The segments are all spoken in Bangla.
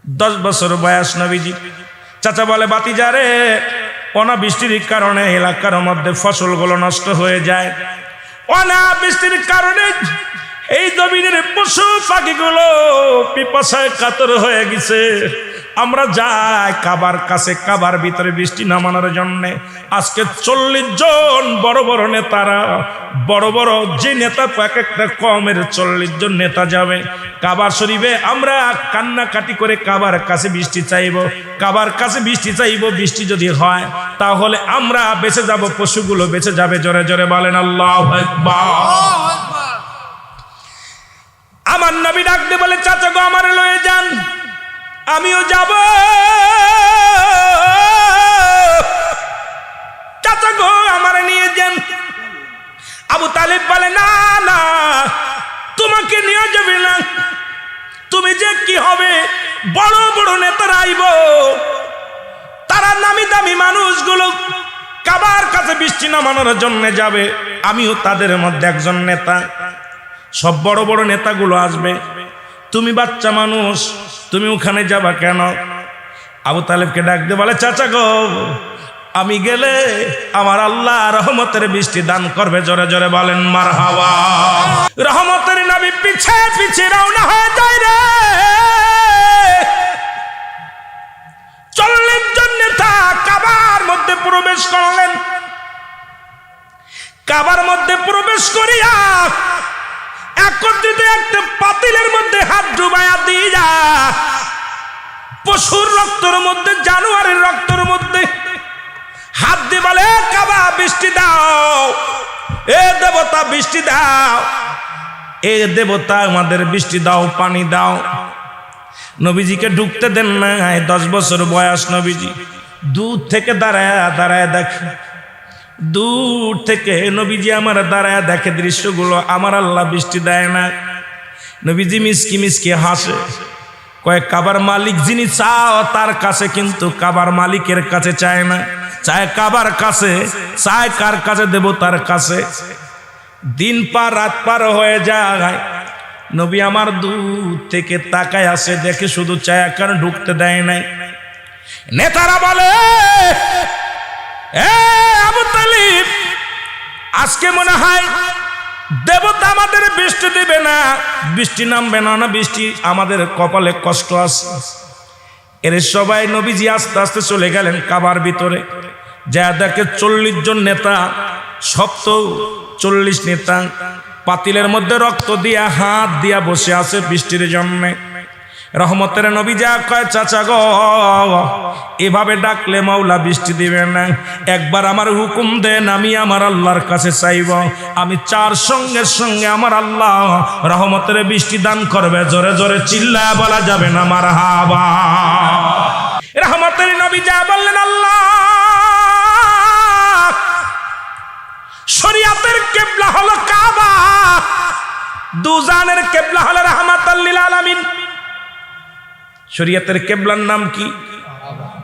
10 বছর বয়স নবীজি। চাচা বলে, বাতিজা রে, অনাবৃষ্টির কারণে এলাকার মধ্যে ফসলগুলো নষ্ট হয়ে যায়। অনাবৃষ্টির কারণে এই জমিনের পশু পাখিগুলো পিপাসায় কাতর হয়ে গেছে। আমরা যাই কাবার কাছে, কাবার ভিতরে বৃষ্টি নামানোর জন্য। আজকে 40 জন বড় বড় নেতারা, বড় বড় যে নেতা, এক একটা কমের 40 জন নেতা যাবে কাবার শরীফে। আমরা কান্নাকাটি করে কাবার কাছে বৃষ্টি চাইব, কাবার কাছে বৃষ্টি চাইব। বৃষ্টি যদি হয় তাহলে আমরা বেঁচে যাব, পশুগুলো বেঁচে যাবে। জোরে জোরে বলেন আল্লাহু আকবার। আমার নবী ডাক দিয়ে বলে, চাচা গো, আমারে লয়ে যান, আমিও যাব। চাচা গো, আমারে নিয়ে যান। আবু তালিব বলে, না না, তোমাকে নিয়ে যাবে না। তুমি যে কি হবে, বড় বড় নেতারা আইব, তারা নামি দামি মানুষগুলো কাবার কাছে বৃষ্টি নামানোর জন্য যাবে। আমিও তাদের মধ্যে একজন নেতা। সব বড় বড় নেতাগুলো আসবে, তুমি বাচ্চা মানুষ, তুমি ওখানে যাবা কেন? আবু তালেবকে ডাক দিয়ে বলে, চাচা গো, আমি গেলে আমার আল্লাহ রহমতের বৃষ্টি দান করবে। জোরে জোরে বলেন মারহাবা। রহমতের নবী পিছে পিছে রওনা হয়ে যায় রে। 40 জন নেতা কাবার মধ্যে প্রবেশ করলেন। কাবার মধ্যে প্রবেশ করিয়া একত্রিত একটা পাতিলের মধ্যে হাত ডুবাইয়া দিয়া, পশুর রক্তের মধ্যে, জানোয়ারের রক্তের মধ্যে হাত দিয়ে বলে, কাবা বৃষ্টি দাও, এ দেবতা বৃষ্টি দাও, এ দেবতা আমাদের বৃষ্টি দাও, পানি দাও। নবীজিকে ঢুকতে দেন না। 10 বছর বয়স নবীজি। দূর থেকে দাঁড়ায় দাঁড়ায় দেখে, দূর থেকে নবীজি আমার দাঁড়ায় দেখে দৃশ্যগুলো। আমার আল্লাহ বৃষ্টি দেয় না। নবীজি মিসকি মিসকি হাসে, কয়েক কাবার মালিক যিনি চাও তার কাছে, কিন্তু কাবার মালিকের কাছে চায় না, চায় কাবার কাছে, চায় কার কাছে? দেবতার কাছে। দিন পার রাত পার হয়ে যায়, নবী আমার দূর থেকে তাকায় আসে, দেখে শুধু চায়, কারণ ঢুকতে দেয় নাই। নেতারা বলে, আবু তালিব, আজকে মনে হয় দেবতা আমাদের বৃষ্টি দেবে না, বৃষ্টি নামবে না, না বৃষ্টি আমাদের কপালে কষ্ট আছে। এর সবাই নবীজি আস্তে আস্তে চলে গেলেন কাবার ভিতরে। যা দেখে 40 জন নেতা, সব তো 40 নেতা পাতিলের মধ্যে রক্ত দিয়া, হাত দিয়া বসে আছে বৃষ্টির জন্য। রহমতের নবী যা কয়, চাচা গো, এভাবে ডাকলে মাওলা বৃষ্টি দিবে না। একবার আমার হুকুম দেন, আমি আমার আল্লাহর কাছে চাইব, আমি 4 সঙ্গে সঙ্গে আমার আল্লাহ রহমতের বৃষ্টি দান করবে। জোরে জোরে চিল্লায় বলা যাবে না মারহাবা। রহমতের নবী যা বললেন, আল্লাহ, শরিয়াতের কিবলা হলো কাবা, দুজানের কিবলা হলো রাহমাতাল লিল আলামিন। শরিয়াতের কিবলার নাম কি?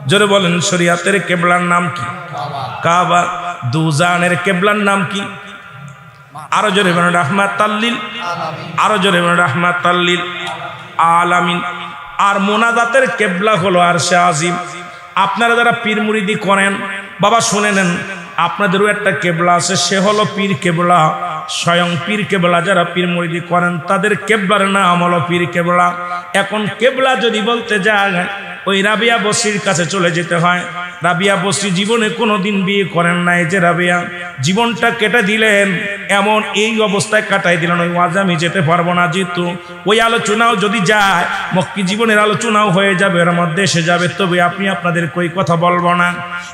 জোরে বলেন, শরিয়াতের কিবলার নাম কি? কাবা। দুজানের কিবলার নাম কি? আরো জোরে বলেন, রাহমাতাল লিল, আরো জোরে বলেন, রাহমাতাল লিল আলামিন। আর মোনাজাতের কিবলা হলো আরশে আজিম। আপনারা যারা পীর মুরিদি করেন, বাবা শুনে নেন, আপনাদেরও একটা কেবলা আছে, সে হলো পীর কেবলা, স্বয়ং পীর কেবলা। যারা পীর মুরিদি করেন তাদের কেবলার নাম হলো পীর কেবলা। এখন কেবলা যদি বলতে যায়, ওই রাবিয়া বসরির কাছে চলে যেতে হয়। রাবিয়া বসরি জীবনে কোনোদিন বিয়ে করেন নাই, যে রাবিয়া জীবনটা কেটে দিলেন, এমন এই অবস্থায় কাটাই দিলেন, ওই ওয়াজ আমি যেতে পারবো না। যেহেতু ওই আলোচনাও যদি যায়, মক্কি জীবনের আলোচনাও হয়ে যাবে, ওর মধ্যে এসে যাবে, তবে আপনি আপনাদের কই কথা বলবো না।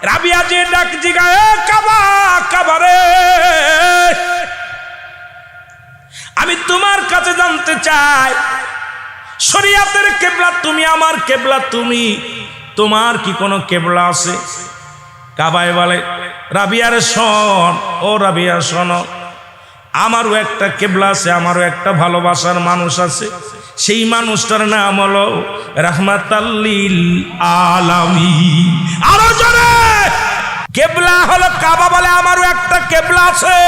রাবিয়া যে ডাক জিগায়, কাবা কাবারে, আমি তোমার কাছে জানতে চাই, শরিয়াতের কেবলা তুমি, আমার কেবলা তুমি, তোমার কি কোনো কেবলা আছে? কাবায় বলে, রাবিয়ার শোন, ও রাবিয়া শোনো, আমারও একটা কেবলা আছে, আমারও একটা ভালোবাসার মানুষ আছে, সেই মানুষটার নাম হলো রাহমাতাল লিল আলামিন। আরো জোরে, কেবলা হলো কাবা বলে, আমারও একটা কেবলা আছে,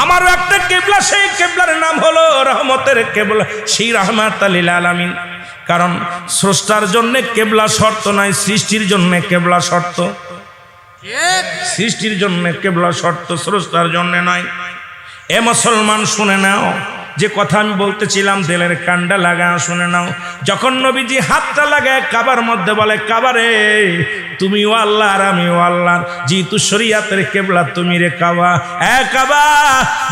আমারও একটা কেবলা, সেই কেবলার নাম হলো রহমতের কেবলা, সেই রাহমাতাল লিল আলামিন। কারণ স্রষ্টার জন্য কেবলা শর্ত নাই, সৃষ্টির জন্য কেবলা শর্ত। সৃষ্টির জন্য কেবলা শর্ত, স্রষ্টার জন্য নয়। এ মুসলমান শুনে নাও, যে কথা আমি বলতেছিলাম দিলের কান্ডা লাগা শুনে নাও। যখন নবীজি হাতটা লাগায় কাবার মধ্যে বলে, কাবারে তুমিও আল্লাহ আর আমিও আল্লাহ, যেহেতু শরীয়তের কেবলা তুমি রে কাবা, কাবা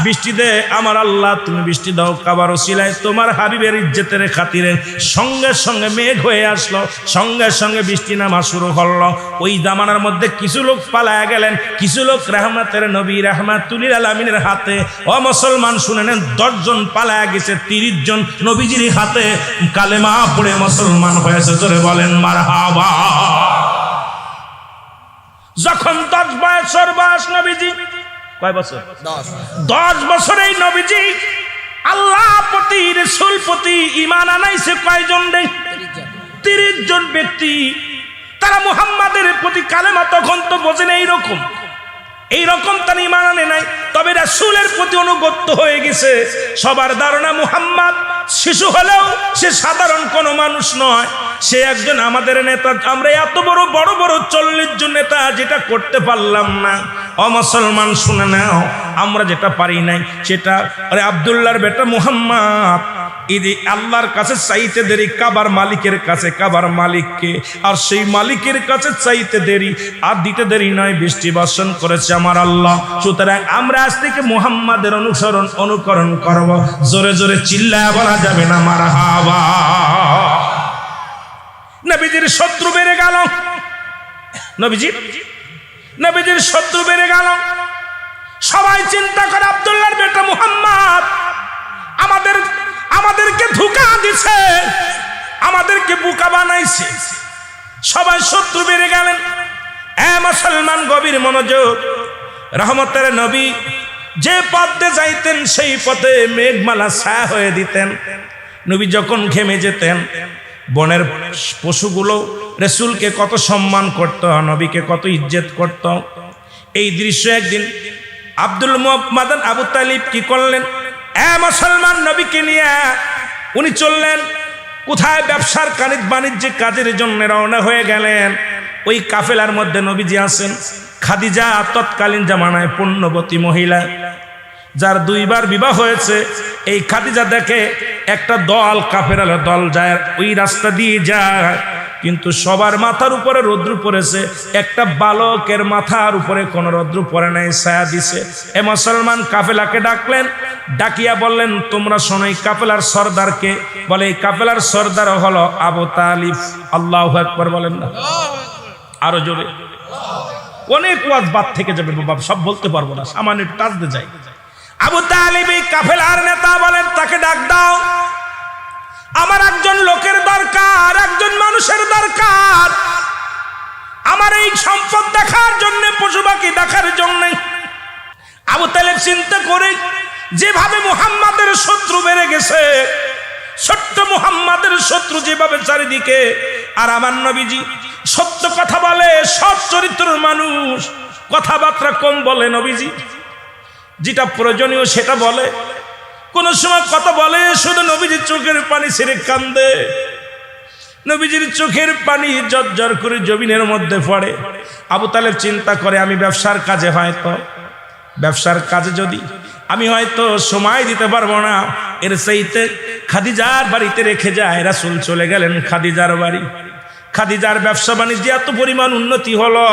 বৃষ্টি দে আমার আল্লাহ, তুমি বৃষ্টি দাও কাবার ওসিলায়, তোমার হাবিবের ইজ্জতের খাতিরে। সঙ্গে সঙ্গে মেঘ হয়ে আসলো, সঙ্গে সঙ্গে বৃষ্টি নামা শুরু হলো। ওই জামানার মধ্যে কিছু লোক পালায়া গেলেন, কিছু লোক রহমতের নবী রাহমাতুল আলামিনের হাতে। ও মুসলমান শুনে নেন, 10 জন পালায়া গেছে, 30 জন নবীজির হাতে কালেমা পড়ে মুসলমান হয়েছে। জোরে বলেন মারহাবা। যখন 10 বয়স নবীজি, কয় বছর? 10 বছর এই নবীজি আল্লাহ প্রতি রাসূল প্রতি ঈমান আনাইছে কয়জন রে? 30 জন ব্যক্তি। তারা মুহাম্মাদের প্রতি কালেমা তখন তো বোঝে না এইরকম তার ঈমান আনে নাই, তবে রাসূলের প্রতি অনুগত হয়ে গেছে। সবার ধারণা মুহাম্মদ শিশু হলেও সে সাধারণ কোনো মানুষ নয়, সে একজন আমাদের নেতা। আমরা এত বড় 40 জন নেতা যেটা করতে পারলাম না। ও মুসলমান শুনে নাও, আমরা যেটা পারি নাই সেটা আব্দুল্লাহর বেটা মুহাম্মদ ইদি আল্লাহর কাছে চাইতে দেরি কাবার মালিকের কাছে, কাবার মালিককে, আর সেই মালিকের কাছে চাইতে দেরি আর দিতে দেরি নয়, বৃষ্টি বর্ষণ করেছে আমার আল্লাহ। সুতরাং আমরা আজ থেকে মুহাম্মাদের অনুকরণ করব। জোরে জোরে চিল্লায় বলা যাবে না মারহাবা। নবীজির শত্রু বেড়ে গেল, নবীজির শত্রু বেড়ে গেল। সবাই চিন্তা করে আব্দুল্লাহর বেটা মুহাম্মদ আমাদেরকে ধোঁকা দিছে, আমাদেরকে বোকা বানাইছে। সবাই শত্রু বেড়ে গেলেন। মুসলমান গভীর মনোযোগ। রহমতের নবী যে পথে যাইতেন সেই পথে মেঘমালা ছায়া হয়ে দিতেন। নবী যখন ঘেমে যেতেন, বনের পশুগুলো রাসূলকে কত সম্মান করত, নবীকে কত ইজ্জত করত। এই দৃশ্য একদিন আব্দুল মুত্তালিব আবু তালিব কি করলেন? মুসলমান নবীকে নিয়ে উনি চললেন কোথায়? ব্যবসার বাণিজ্যিক কাজের জন্য রওনা হয়ে গেলেন। ওই কাফেলার মধ্যে নবীজি আছেন। খাদিজা তৎকালীন জামানায় পুণ্যবতী মহিলা, যার 2 বার বিবাহ হয়েছে। এই খাদিজা দেখে একটা দল, কাফেরার দল যায়, ওই রাস্তা দিয়ে যায়, কিন্তু সবার মাথার উপরে রৌদ্র পড়েছে, একটা বালকের মাথার উপরে কোন রৌদ্র পড়ে নাই, ছায়া দিছে। মুসলমান কাফেলাকে ডাকলেন, ডাকিয়া বললেন, তোমরা শোনো এই কাফেলার সর্দারকে? বলে এই কাফেলার সর্দার হলো আবু তালিব। আল্লাহু আকবার বলেন না, আরো জোরে। অনেক ওয়াজ বাদ থেকে যাবে বাবা, সব বলতে পারবো না, সামান্য একটু টাচ দিয়ে যাই। আবু তালিব এই কাফেলার নেতা, বলেন তাকে ডাক দাও, আমার একজন লোকের দরকার, একজন মানুষের দরকার, আমার এই সম্পদ দেখার জন্য, পশু পাখি দেখার জন্য। আবু তালেব চিন্তা করে, যেভাবে মুহাম্মাদের শত্রু বেড়ে গেছে, ছোট্ট মুহাম্মাদের শত্রু যেভাবে চারিদিকে, আর আমার নবীজি সত্য কথা বলে, সৎ চরিত্রের মানুষ, কথাবার্তা কম বলে। নবীজি যেটা প্রয়োজনীয় সেটা বলে, কোন সময় কথা বলে শুধু নবীজির চোখের পানি ছেড়ে কান্দে, নবীজির চোখের পানি ঝরঝর করে জমিনের মধ্যে পড়ে। আবু তালেব চিন্তা করে, আমি ব্যবসার কাজে যদি আমি হয়তো সময় দিতে পারবো না, এর চাইতে খাদিজার বাড়িতে রেখে যায়। রাসূল চলে গেলেন খাদিজার বাড়ি। খাদিজার ব্যবসা বাণিজ্যে এত পরিমাণ উন্নতি হলো,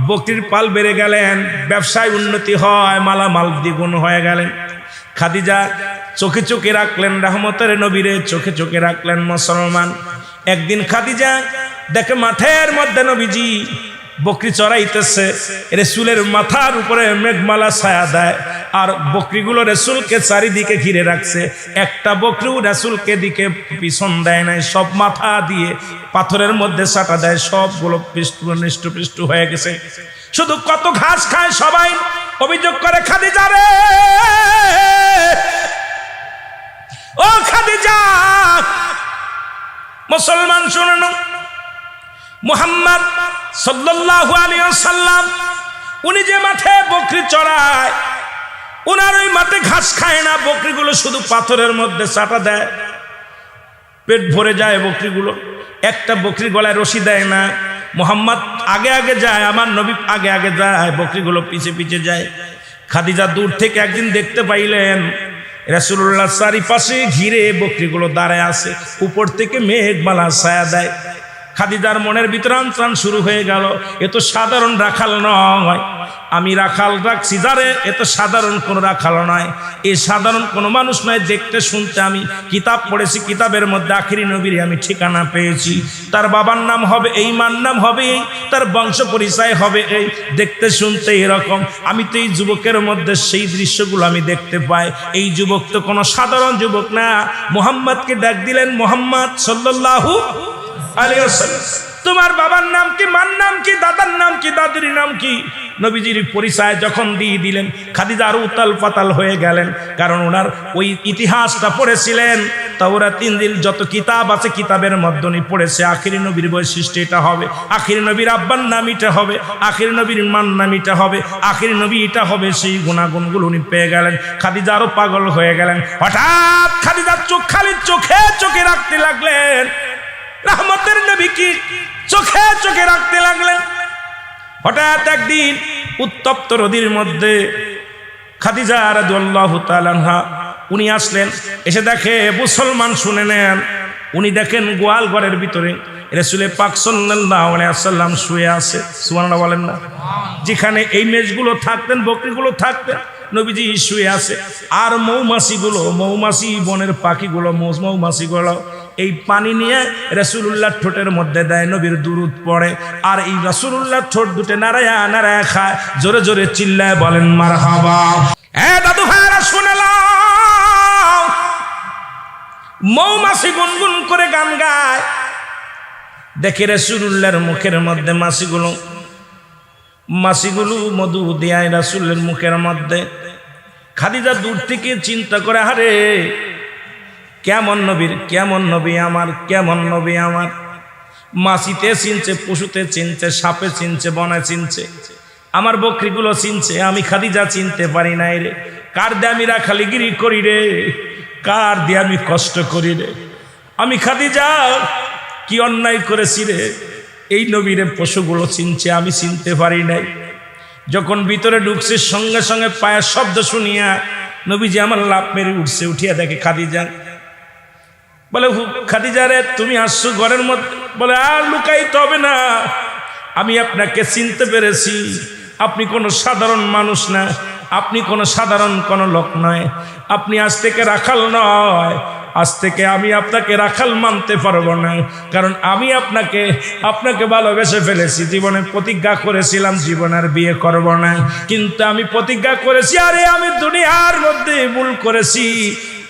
বকরির পাল বেড়ে গেলেন, ব্যবসায় উন্নতি হয়, মালামাল দ্বিগুণ হয়ে গেলেন। খাদিজা চোখে চোখে রাখলেন রহমতের নবীরে, চোখে চোখে রাখলেন মুসলমান। একদিন খাদিজা দেখে মাঠের মধ্যে নবীজি বকরি চড়াইতেছে, রাসূলের মাথার উপরে মেঘমালা ছায়া দেয়, আর বকরিগুলো রাসূলকে চারিদিকে ঘিরে রাখছে। একটা বকরিও রাসূলকে দিকে পিছন দেয় নাই, সব মাথা দিয়ে পাথরের মধ্যে সাটা দেয়, সবগুলো পৃষ্ঠ হয়ে গেছে। শুধু কত ঘাস খায়। সবাই অভিযোগ করে, খাদিজা রে, ও খাদিজা। মুসলমান শুনুন, মুহাম্মদ সাল্লাল্লাহু আলাইহি ওয়াসাল্লাম উনি যে মাঠে বকরি চড়ায়, উনার ওই মাঠে ঘাস খায় না, বকরিগুলো শুধু পাথরের মধ্যে চাটা দেয়। পেট ভরে যায় বকরিগুলো। একটা বকরির গলায় রশি দেয় না, মোহাম্মদ আগে আগে যায়, আমার নবী আগে আগে যায়, বকরিগুলো পিছে পিছে যায়। খাদিজা দূর থেকে একদিন দেখতে পাইলেন রাসূলুল্লাহ চারিপাশে ঘিরে বকরিগুলো দাঁড়ায় আছে, উপর থেকে মেঘমালা ছায়া দেয়। খাদিজার মনের ভিতরে আনচান শুরু হয়ে গেল, এ তো সাধারণ রাখাল নয়, আমি রাখাল রাখছি যারে, এ তো সাধারণ কোনো রাখাল নয়, এ সাধারণ কোনো মানুষ নয়। দেখতে শুনতে আমি কিতাব পড়েছি, কিতাবের মধ্যে আখিরি নবীর আমি ঠিকানা পেয়েছি, তার বাবার নাম হবে এই, মার নাম হবে এই, তার বংশ পরিচয় হবে এই, দেখতে শুনতে এরকম। আমি তো এই যুবকের মধ্যে সেই দৃশ্যগুলো আমি দেখতে পাই। এই যুবক তো কোনো সাধারণ যুবক না। মুহাম্মদকে ডাক দিলেন, মুহাম্মদ সাল্লাল্লাহু আলাইহি ওয়াসাল্লাম, তোমার বাবার নাম কি, মার নাম কি, দাদার নাম কি, দাদির নাম কি? নবীজির পরিচয় যখন দিয়ে দিলেন, খাদিজা আরো উতাল পাতাল হয়ে গেলেন, কারণ ওনার ওই ইতিহাসটা পড়েছিলেন। তাওরাত ইনজিল যত কিতাব আছে, কিতাবের মধ্যে উনি পড়েছে আখিরি নবীর বৈশিষ্ট্য এটা হবে, আখিরি নবীর আব্বার নাম এটা হবে, আখিরি নবীর মার নাম এটা হবে, আখিরি নবী এটা হবে। সেই গুণাগুণগুলো উনি পেয়ে গেলেন। খাদিজা আরো পাগল হয়ে গেলেন। হঠাৎ খাদিজার চোখ খালি চোখে চোখে রাখতে লাগলেন, রহমতের নবী কি চোখে চোখে রাখতে লাগলেন। হঠাৎ একদিন উত্তপ্ত নদীর মধ্যে খাদিজা রাদিয়াল্লাহু তাআলা আনহা উনি আসলেন, এসে দেখে মুসলমান, শুনে নেন, উনি দেখেন গোয়াল ঘরের ভিতরে রাসূল পাক সাল্লাল্লাহু আলাইহি ওয়াসাল্লাম শুয়ে আছে। সুবহানাল্লাহ বলেন না? যেখানে এই মেষগুলো থাকতেন, বকরিগুলো থাকতেন, নবীজি শুয়ে আছে। আর মৌমাছিগুলো, মৌমাছি বনের পাখিগুলো, মৌমাছিগুলো এই পানি নিয়ে রাসূলুল্লাহর ঠোঁটের মধ্যে দেয়, নবীর দুরূদ পড়ে, আর এই রাসূলুল্লাহর ঠোঁট দুটো নাড়ায়া নাড়ায়া খায়। জোরে জোরে চিল্লায় বলেন মারহাবা। দাদু ভাইরা শুনে নাও, মৌমাছি গুনগুন করে গান গায়। দেখে রাসূলুল্লাহর মুখের মধ্যে মাছিগুলো মধু দেয় রাসূলের মুখের মধ্যে। খাদিজা দূর থেকে চিন্তা করে, আরে কেমন নবী আমার, কেমন নবী আমার। মাছিতে চিনছে, পশুতে চিনছে, সাপে চিনছে, বনে চিনছে, আমার বকরিগুলো চিনছে, আমি খাদিজা চিনতে পারি নাই রে। কার দিয়ে আমি রাখালিগিরি করি রে, কার দিয়ে আমি কষ্ট করি রে, আমি খাদিজা কি অন্যায় করেছি রে। এই নবীরে পশুগুলো চিনছে, আমি চিনতে পারি নাই। যখন ভিতরে ঢুকছে, সঙ্গে সঙ্গে পায়ের শব্দ শুনিয়া নবীজি আমার লাফ মেরে উঠছে। উঠিয়া দেখে খাদিজা। বলে, খাদিজা রে তুমি আসছো ঘরের মধ্যে? বলে, আর লুকাইতে হবে না, আমি আপনাকে চিনতে পেরেছি। আপনি কোনো সাধারণ মানুষ না, আপনি কোনো সাধারণ কোনো লোক নয়, আপনি আজ থেকে রাখাল নয়, আজ থেকে আমি আপনাকে রাখাল মানতে পারবো না, কারণ আমি আপনাকে ভালোবেসে ফেলেছি। জীবনে প্রতিজ্ঞা করেছিলাম জীবন আর বিয়ে করব না, কিন্তু আমি প্রতিজ্ঞা করেছি, আরে আমি দুনিয়ার মধ্যে ভুল করেছি।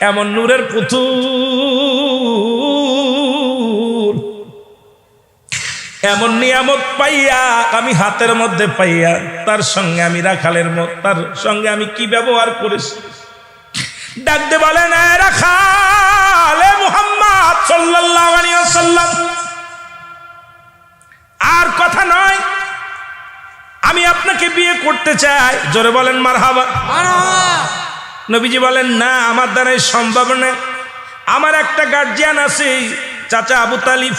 এমন নূরের পুতুল, এমন নিয়ামত পাইয়া, আমি হাতের মধ্যে পাইয়া, তার সঙ্গে আমি রাখালের মত, তার সঙ্গে আমি কি ব্যবহার করেছি। ডাকতে বলেন, রাখাল মুহাম্মদ সাল্লাল্লাহু আলাইহি ওয়াসাল্লাম, আর কথা নয়, আমি আপনাকে বিয়ে করতে চাই। জোরে বলেন মারহাবা। নবীজি বলেন, না, আমার দ্বারাই সম্ভব না। আমার একটা গার্জিয়ান আছে, চাচা আবু তালিব,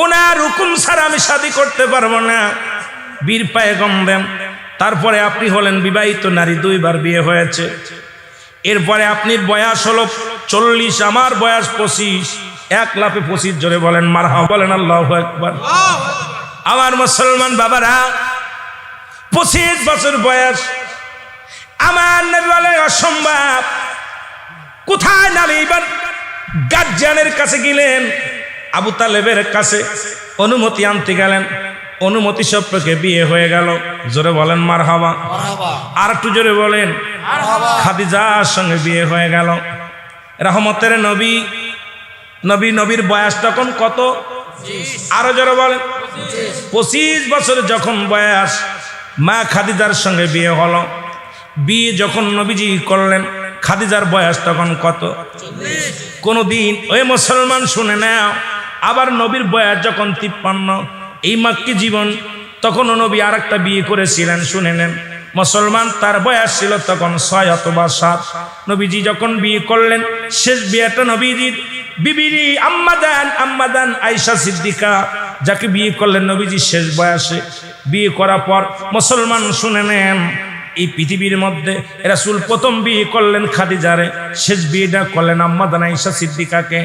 ওনার হুকুম ছাড়া আমি শাদী করতে পারবো না। বীর পয়গম্বর, তারপরে আপনি হলেন বিবাহিত নারী, 2 বার বিয়ে হয়েছে। এরপরে আপনি বয়স হলো 40, আমার বয়স 25, 1 লাফে 25। জোরে বলেন মারহাবা, বলেন আল্লাহু আকবার। আমার মুসলমান বাবারা, 25 বছর বয়স। আমার নবী বলে, অসম্ভব। কোথায় নামে? এবার গার্জিয়ানের কাছে গেলেন, আবু তালেবের কাছে অনুমতি আনতে গেলেন। অনুমতি সম্পর্কে বিয়ে হয়ে গেল। জোরে বলেন মারহাবা। আর একটু জোরে বলেন। খাদিজার সঙ্গে বিয়ে হয়ে গেল। রহমতের নবীর বয়স তখন কত? আরো জোরে বলেন। 25 বছর যখন বয়স, মা খাদিজার সঙ্গে বিয়ে হলো। বিয়ে যখন নবীজি করলেন, খাদিজার বয়স তখন কত? 40। কোনদিন ওই মুসলমান শুনে নাও, আবার নবীর বয়স যখন 53, এই মাক্কি জীবন, তখনও নবী আর একটা বিয়ে করেছিলেন। শুনে নেন, মুসলমান তার বয়স ছিল তখন 6 অথবা 7। নবীজি যখন বিয়ে করলেন, শেষ বিয়েটা নবীজির বিবিরি আম্মাদান আয়েশা সিদ্দিকা, যাকে বিয়ে করলেন নবীজি শেষ বয়সে। বিয়ে করার পর মুসলমান শুনে নেন, এই পৃথিবীর মধ্যে রাসূল প্রথম বিয়ে করলেন খাদিজারে, শেষ বিয়েটা করলেন আম্মাদান আয়েশা সিদ্দিকাকে।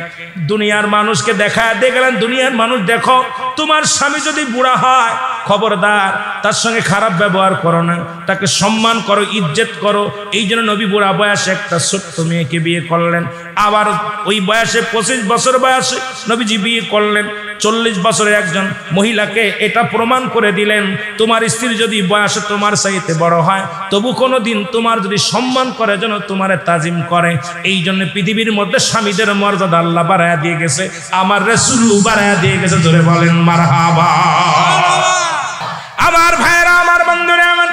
দুনিয়ার মানুষকে দেখায় দিয়ে গেলেন, দুনিয়ার মানুষ দেখো, তোমার স্বামী যদি বুড়া হয় খবরদার তার সঙ্গে খারাপ ব্যবহার করো না, তাকে সম্মান করো, ইজ্জত করো। এই জন্য নবী বুড়া বয়সে একটা ছোট্ট মেয়েকে বিয়ে করলেন। আবার ওই বয়সে 25 বছর বয়সে নবীজি বিয়ে করলেন। 40 বছরের একজন মহিলাকে এটা প্রমাণ করে দিলেন, তোমার স্ত্রী যদি বয়সে তোমার চাইতে বড় হয় তবু কোনো দিন তোমার যদি সম্মান করে যেন তোমারে তাজিম করে। এই জন্য পৃথিবীর মধ্যে স্বামীদের মর্যাদা আল্লাহ বাড়ায়া দিয়ে গেছে, আমার রাসূল বাড়ায়া দিয়ে গেছে। জোরে বলেন মারহাবা। আমার ভাইরা, আমার বন্ধুরা, আমার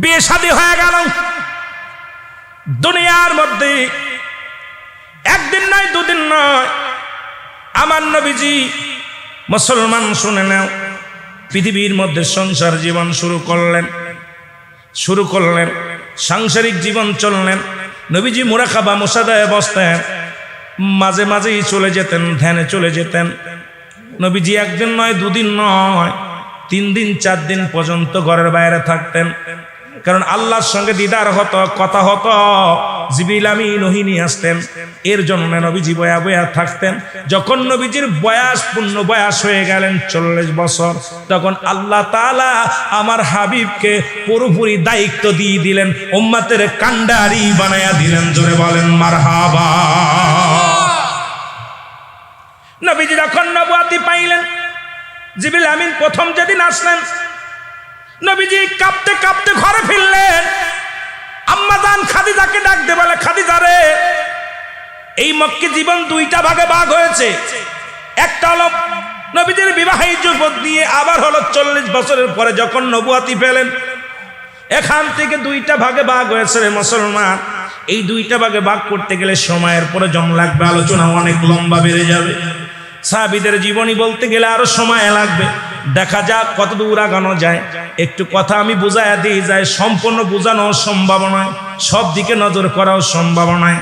বিয়ে শাদী হয়ে গেল। দুনিয়ার মধ্যে একদিন নয়, দুদিন নয়, আমার নবীজি মুসলমান শুনে নাও, পৃথিবীর মধ্যে সংসার জীবন শুরু করলেন। সাংসারিক জীবন চললেন। নবীজি মুরাকাবা মুসাদায় বসতেন, মাঝে মাঝেই চলে যেতেন, ধ্যানে চলে যেতেন। নবীজি একদিন নয়, দুদিন নয়, 3 দিন 4 দিন পর্যন্ত ঘরের বাইরে থাকতেন। কারণ আল্লাহর সঙ্গে দিদার হতো, কথা হতো, জিবরিল আমিন ওহী নিয়ে আসতেন। এর জন্য নবীজি বয়া বয়া থাকতেন। যখন নবীজির বয়স, পূর্ণ বয়স হয়ে গেলেন 40 বছর, তখন আল্লাহ তাআলা আমার হাবিবকে পুরোপুরি দায়িত্ব দিয়ে দিলেন, উম্মতের কান্ডারি বানায়া দিলেন। জোরে বলেন মারহাবা। নবীজি যখন নবুয়তি পাইলেন, জিবরিল আমিন প্রথম যেদিন আসলেন, নবীজি কাঁপতে কাঁপতে ঘরে ফিরলেন। আম্মাজান খাদিজাকে ডাক দে, বলে খাদিজা রে, এই মক্কি জীবন 2টা ভাগে ভাগ হয়েছে। একটা হলো নবীজির বিবাহিত যুবক দিয়ে, আবার হলো 40 বছরের পরে যখন নবুয়তি পেলেন। এখান থেকে 2টা ভাগে ভাগ হয়েছে রে মুসলমান। এই 2টা ভাগে ভাগ করতে গেলে সময়ের প্রয়োজন লাগবে, আলোচনা অনেক লম্বা বেড়ে যাবে। সাহাবীদের জীবনী বলতে গেলে আরো সময় লাগবে। দেখা যাক কত দূর আগানো যায়। একটু কথা আমি বুঝাইয়া দিই, যায় সম্পূর্ণ বোঝানো সম্ভব নয়, সব দিকে নজর করাও সম্ভব নয়।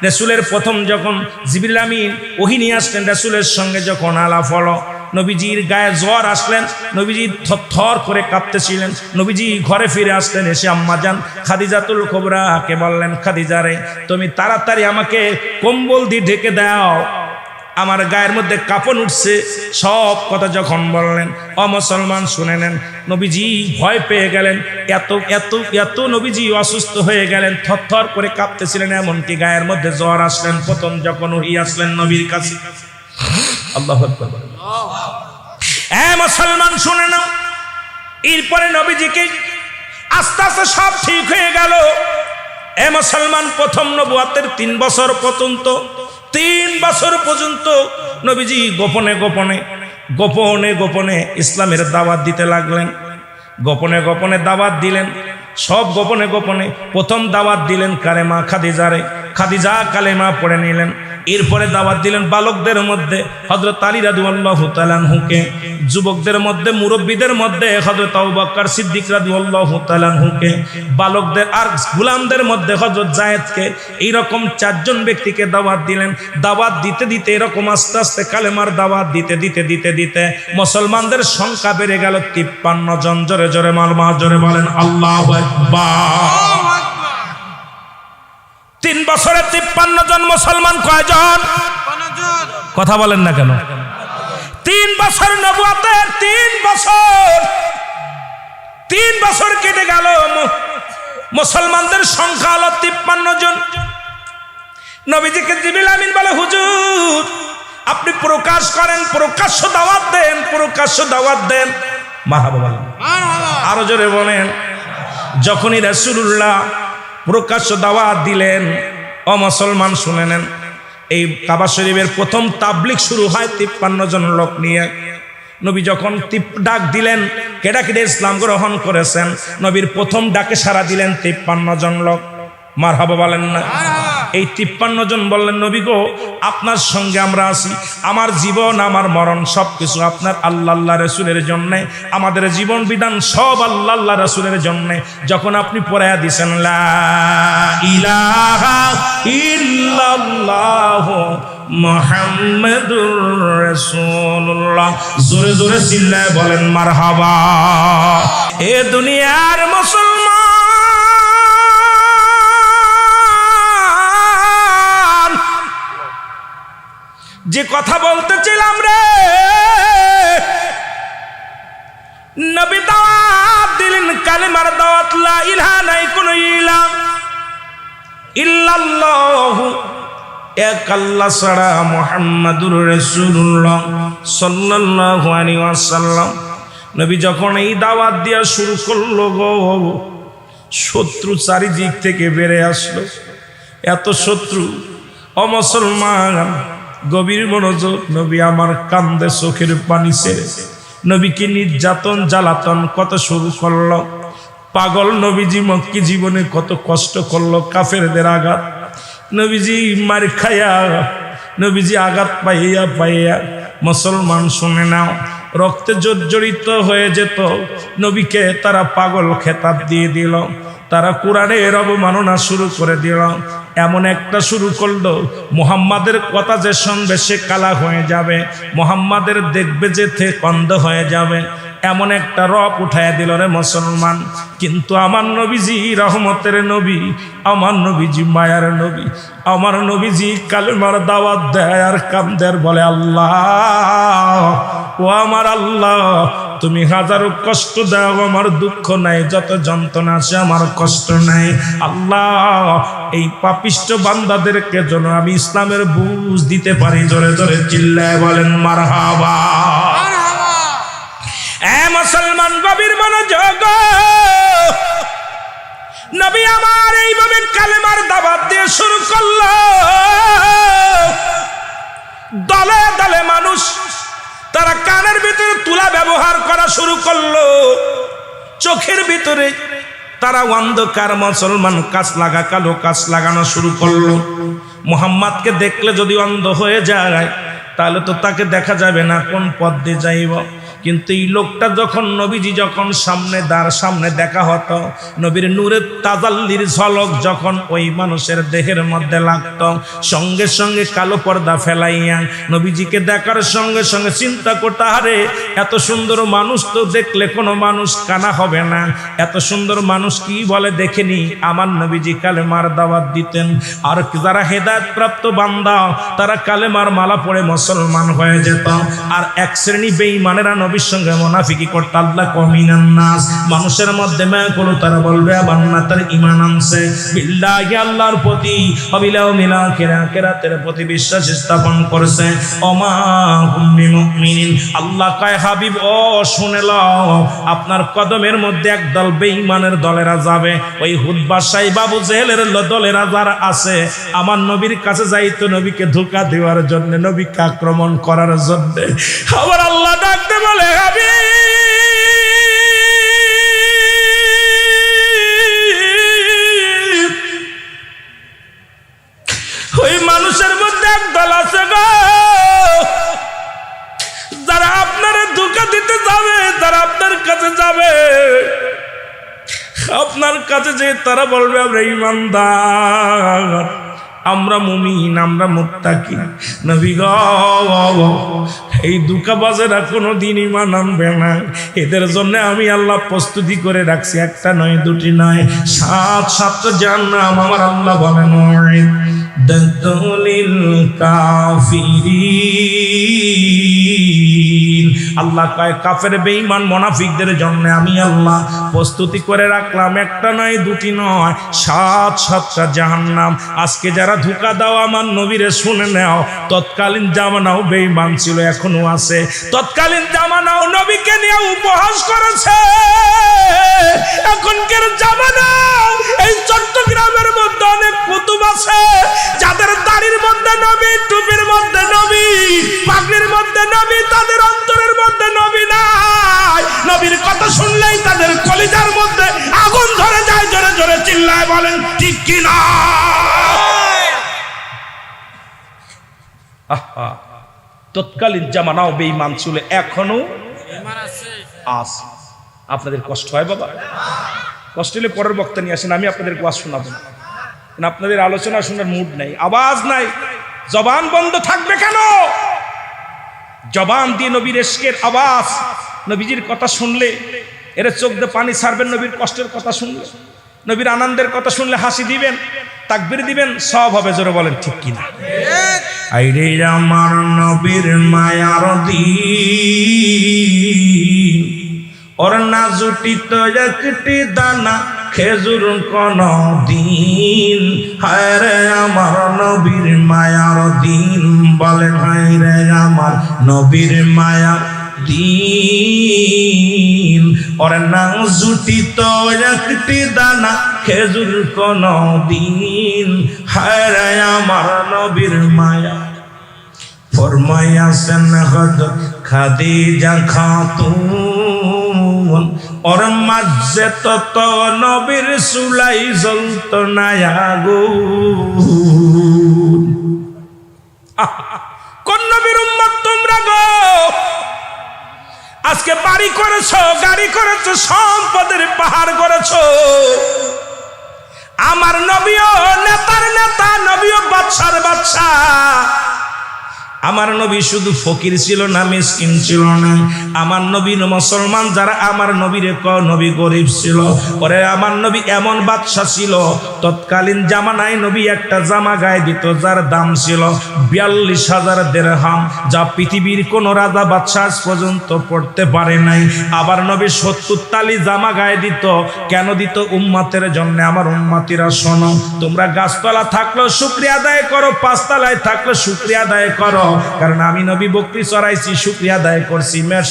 রাসূলের প্রথম যখন জিবরিল আমিন ওহী নিয়ে আসলেন, রাসূলের সঙ্গে যখন আলাপ হলো, নবীজির গায়ে জ্বর আসলেন, নবীজি থরথর করে কাঁপতেছিলেন। নবীজি ঘরে ফিরে আসলেন, এসে আম্মাজান খাদিজাতুল কুবরাকে বললেন, খাদিজা রে, তুমি তাড়াতাড়ি আমাকে কম্বল দিয়ে ঢেকে দাও, আমার গায়ের মধ্যে কাঁপন উঠছে। সব কথা যখন বললেন, মুসলমান শুনে নেন, নবীজি ভয় পেয়ে গেলেন। এত এত এত নবীজি অসুস্থ হয়ে গেলেন, থরথর করে কাঁপতেছিলেন, এমনকি গায়ের মধ্যে জ্বর আসলেন। প্রথম যখন ওহী আসলেন নবীর কাছে, আল্লাহু আকবার, মুসলমান শুনে নাও, এরপরে নবীজিকে আস্তে আস্তে সব ঠিক হয়ে গেল। মুসলমান প্রথম নবুয়তের 3 বছর পর্যন্ত, 3 বছর পর্যন্ত নবীজি গোপনে গোপনে গোপনে গোপনে ইসলামের দাওয়াত দিতে লাগলেন। গোপনে গোপনে দাওয়াত দিলেন, সব গোপনে গোপনে। প্রথম দাওয়াত দিলেন কালেমা খাদিজারে, খাদিজা কালেমা পড়ে নিলেন। এরপরে দাওয়াত দিলেন বালকদের মধ্যে হযরত আলী রাদিয়াল্লাহু তাআলা আনহুকে, যুবকদের মধ্যে, মুরব্বীদের মধ্যে হযরত আবু বকর সিদ্দিক রাদিয়াল্লাহু তাআলা আনহুকে, বালকদের আর গোলামদের মধ্যে হযরত যায়েদকে। এইরকম 4 জন ব্যক্তিকে দাওয়াত দিলেন। দাওয়াত দিতে দিতে এরকম আস্তে আস্তে কালেমার দাওয়াত দিতে দিতে দিতে দিতে মুসলমানদের সংখ্যা বেড়ে গেল 53 জন। জোরে জোরে মালমা জোরে বলেন আল্লাহু আকবার। 3 বছরে 53 জন মুসলমান কয়জন? কথা বলেন না কেন? 3 বছর নবুয়তের 3 বছর কেটে গেল, মুসলমানদের সংখ্যা হলো 53 জন। নবীজিকে জিবরিল আমিন বলে, হুজুর আপনি প্রকাশ করেন, প্রকাশ্য দাওয়াত দেন, প্রকাশ্য দাওয়াত দেন। মারহাবা বলেন, আরো জোরে বলেন। যখনই রাসূলুল্লাহ প্রকাশ্য দাওয়াত দিলেন, মুসলমান শুনে নেন, এই কাবা শরীফের প্রথম তাবলীগ শুরু হয় 53 জন লোক নিয়ে। নবী যখন ডাক দিলেন, কেডা কেডা ইসলাম গ্রহণ করেছেন, নবীর প্রথম ডাকে সাড়া দিলেন 53 জন লোক। মারহাবা বলেন না? এই 53 জন বললেন নবী গো আপনার সঙ্গে আমরা আছি, আমার জীবন আমার মরণ সবকিছু আপনার আল্লাহ রাসূলের জন্য, আমাদের জীবন বিধান সব আল্লাহ রাসূলের জন্য। যখন আপনি পড়ায়া দিয়েছেন লা ইলাহা ইল্লাল্লাহ মুহাম্মাদুর রাসূলুল্লাহ, জোরে জোরে চিল্লায় বলেন মারহাবা। এ দুনিয়ার মুসলমান, যে কথা বলতেছিলাম রে, নবী দাওয়াত দিলেন কালেমার দাওয়াত, লা ইলাহা নাই কোনো ইলাহ ইল্লাল্লাহ, এক আল্লাহ ছাড়া, মুহাম্মাদুর রাসূলুল্লাহ সাল্লাল্লাহু আলাইহি ওয়াসাল্লাম। নবী যখন এই দাওয়াত দেওয়া শুরু করলো গো, শত্রু চারিদিক থেকে বেড়ে আসলো। এত শত্রু, অমুসলমান, গভীর মনোযোগ। নবী আমার কান্দে চোখের পানি ছেড়ে নবীকে নির্যাতন জ্বালাতন কত শুরু করলো। পাগল নবীজি মক্কি জীবনে কত কষ্ট করলো, কাফেরদের আঘাত নবীজি মার খায়া, নবীজি আঘাত পাইয়া পাইয়া, মুসলমান শুনে নাও, রক্তে জর্জরিত হয়ে যেত। নবীকে তারা পাগল খেতাব দিয়ে দিল, তারা কোরআনের অবমাননা শুরু করে দিল। এমন একটা শুরু করলো, মুহাম্মাদের কথা যে শুনবে সে কালা হয়ে যাবে, মুহাম্মাদের দেখবে যে অন্ধ হয়ে যাবে, এমন একটা রব উঠায় দিল রে মুসলমান। কিন্তু আমার নবীজি রহমতের নবী, আমার নবীজি মায়ার নবী, আমার নবীজি কালেমার দাওয়াত দেয় আর কান্দের বলে আল্লাহ, ও আমার আল্লাহ, তুমি হাজারো কষ্ট দাও, আমার দুঃখ নাই, যত যন্ত্রণা আছে আমার কষ্ট নাই। আল্লাহ, এই পাপিষ্ট বান্দাদেরকে যেন আমি ইসলামের বুঝ দিতে পারি। জোরে জোরে চিল্লায় বলেন মারহাবা। এ মুসলমান, গভীর মনোযোগ। নবী আমার এইভাবে কালেমার দাওয়াত দিয়ে শুরু করলো। দলে দলে মানুষ তারা কানের ভিতরে তুলা ব্যবহার করা শুরু করলো, চোখের ভিতরে তারা অন্ধকার মুসলমান কাঁচ লাগা, কালো কাঁচ লাগানো শুরু করলো। মুহাম্মাদকে দেখলে যদি অন্ধ হয়ে যায় তাহলে তো তাকে দেখা যাবে না কোন পথ দিয়ে যাইব। কিন্তু এই লোকটা যখন নবীজি যখন সামনে দেখা হতো, নবীর নূরের তাজাল্লির ঝলক যখন ওই মানুষের দেহের মধ্যে লাগতো, সঙ্গে সঙ্গে কালো পর্দা ফেলাইয়া নবীজিকে দেখার সঙ্গে সঙ্গে চিন্তা করতে, আরে এত সুন্দর মানুষ তো দেখলে কোনো মানুষ কানা হবে না, এত সুন্দর মানুষ কি বলে দেখেনি। আমার নবীজি কালেমার দাওয়াত দিতেন, আর যারা হেদায়েত প্রাপ্ত বান্দা তারা কালেমার মালা পড়ে মুসলমান হয়ে যেত। আর এক শ্রেণী বেঈমানেরা নবীর সঙ্গে মুনাফিকি করতে, আল্লাহ কমিনান নাস, মানুষের মধ্যে মেয়ে তারা বলবে আবার না তার ঈমান আনছে, বিল্লাহি আল্লাহর প্রতি, অবিলাউমিল আখিরাতের প্রতি বিশ্বাস স্থাপন করেছে। ওমা হুম বিমুমিনিন, আল্লাহ কয় হাবিব ও শুনে লও, আপনার কদমের মধ্যে একদল বেঈমানের দলেরা যাবে। ওই হুদবা সাহেব আবু জেহেলের দলেরা যারা আছে, আমার নবীর কাছে যাইতো নবীকে ধোঁকা দেওয়ার জন্য, নবীকে আক্রমণ করার জন্য। আবার আল্লাহ ডাকতে বলে, ওই মানুষের মধ্যে একদল আছে গো, যারা আপনারা ধোঁকা দিতে যাবে, যারা আপনার কাছে যাবে, আপনার কাছে যে তারা বলবে আমরা ঈমানদার, আমরা মুমিন, আমরা মুত্তাকি। নবী গো, এই দুঃখবাজেরা কোনোদিন ঈমান আনবে না। এদের জন্য আমি আল্লাহ প্রস্তুতি করে রাখছি, একটা নয়, দুটি নয়, 7-7টা জাহান্নাম। আমার আল্লাহ বলেন দাতুলিল কাফিরিন, আল্লাহ কয় কাফের বেঈমান মুনাফিকদের জন্য আমি আল্লাহ প্রস্তুতি করে রাখলাম, একটা নয়, দুটি নয়, 7-7টা জাহান্নাম। আজকে যারা ধোঁকা দাও আমার নবীরে শুনে নাও, তৎকালীন জামানাও বেঈমান ছিল, এখনো আছে। তৎকালীন জামানাও নবীকে নিয়ে উপহাস করেছে, এখনকার জামানাও এই চট্টগ্রামের মধ্যে অনেক কুতুব আছে যাদের দাড়ির মধ্যে নবী, টুপির মধ্যে নবী, পাগড়ির মধ্যে নবী, তাদের অন্তরের মধ্যে নবী নাই। নবীর কথা শুনলেই তাদের কলিজার মধ্যে আগুন ধরে যায়। জোরে জোরে চিল্লায় বলেন ঠিক কিনা। তৎকালীন জামানাও বেঈমান ছিল, এখনো আছে। আপনাদের কষ্ট হয় বাবা? কষ্ট হলে পরের বক্তা নিয়ে আসেন, আমি আপনাদের ওয়াজ শোনাবো না। আপনাদের আলোচনা শোনার মুড নাই, আওয়াজ নাই, জবান বন্ধ থাকবে কেন? জবান দিয়ে নবীর ইশকের আওয়াজ, নবীজির কথা শুনলে এর চোখ দিয়ে পানি ছাড়বেন। নবীর কষ্টের কথা শুনলে, নবীর আনন্দের কথা শুনলে হাসি দিবেন, তাকবীর দিবেন, সব হবে। জোরে বলেন ঠিক কিনা? আইরে আমার নবীর মায়ার দিন, ওর না জুটিত একটি দানা খেজুর কোন দিন। হায় রে আমার নবীর মায়ার দিন, বলেন হায় রে আমার নবীর মায়ার দিন, ওর না জুটিত একটি দানা খেজুর কোন দিন। হায় রে আমার নবীর মায়া। ফরমায়াছেন হযরত খাদিজা খাতুন, ওর মাঝে তত নবীর চুলাই জ্বলত না আগুন। কোন নবীর উম্মত তোমরা গো? আজকে বাড়ি করেছো, গাড়ি করেছো, সম্পদের পাহাড় করেছো। আমার নবীও নেতার নেতা, নবীও বাদশার বাদশা। আমার নবী শুধু ফকির ছিল না, মিসকিন ছিল না। আমার নবী মুসলমান যারা আমার নবীরে নবী গরিব ছিল। পরে আমার নবী এমন বাদশা ছিল, তৎকালীন জামানায় নবী একটা জামা গায়ে দিত যার দাম ছিল 42,000 দিরহাম, যা পৃথিবীর কোন রাজা বাদশা আজ পর্যন্ত পড়তে পারে নাই। আবার নবী 70 তালি জামা গায়ে দিত। কেন দিত? উম্মতের জন্য। আমার উম্মতিরা শোনো, তোমরা গাছতলা থাকলেও শুকরিয়া আদায় করো, 5 তলায় থাকলেও শুকরিয়া আদায় করো। কারণ আমি নবী বকরি চড়াইছি, শুকরিয়া আদায় করছি। মেষ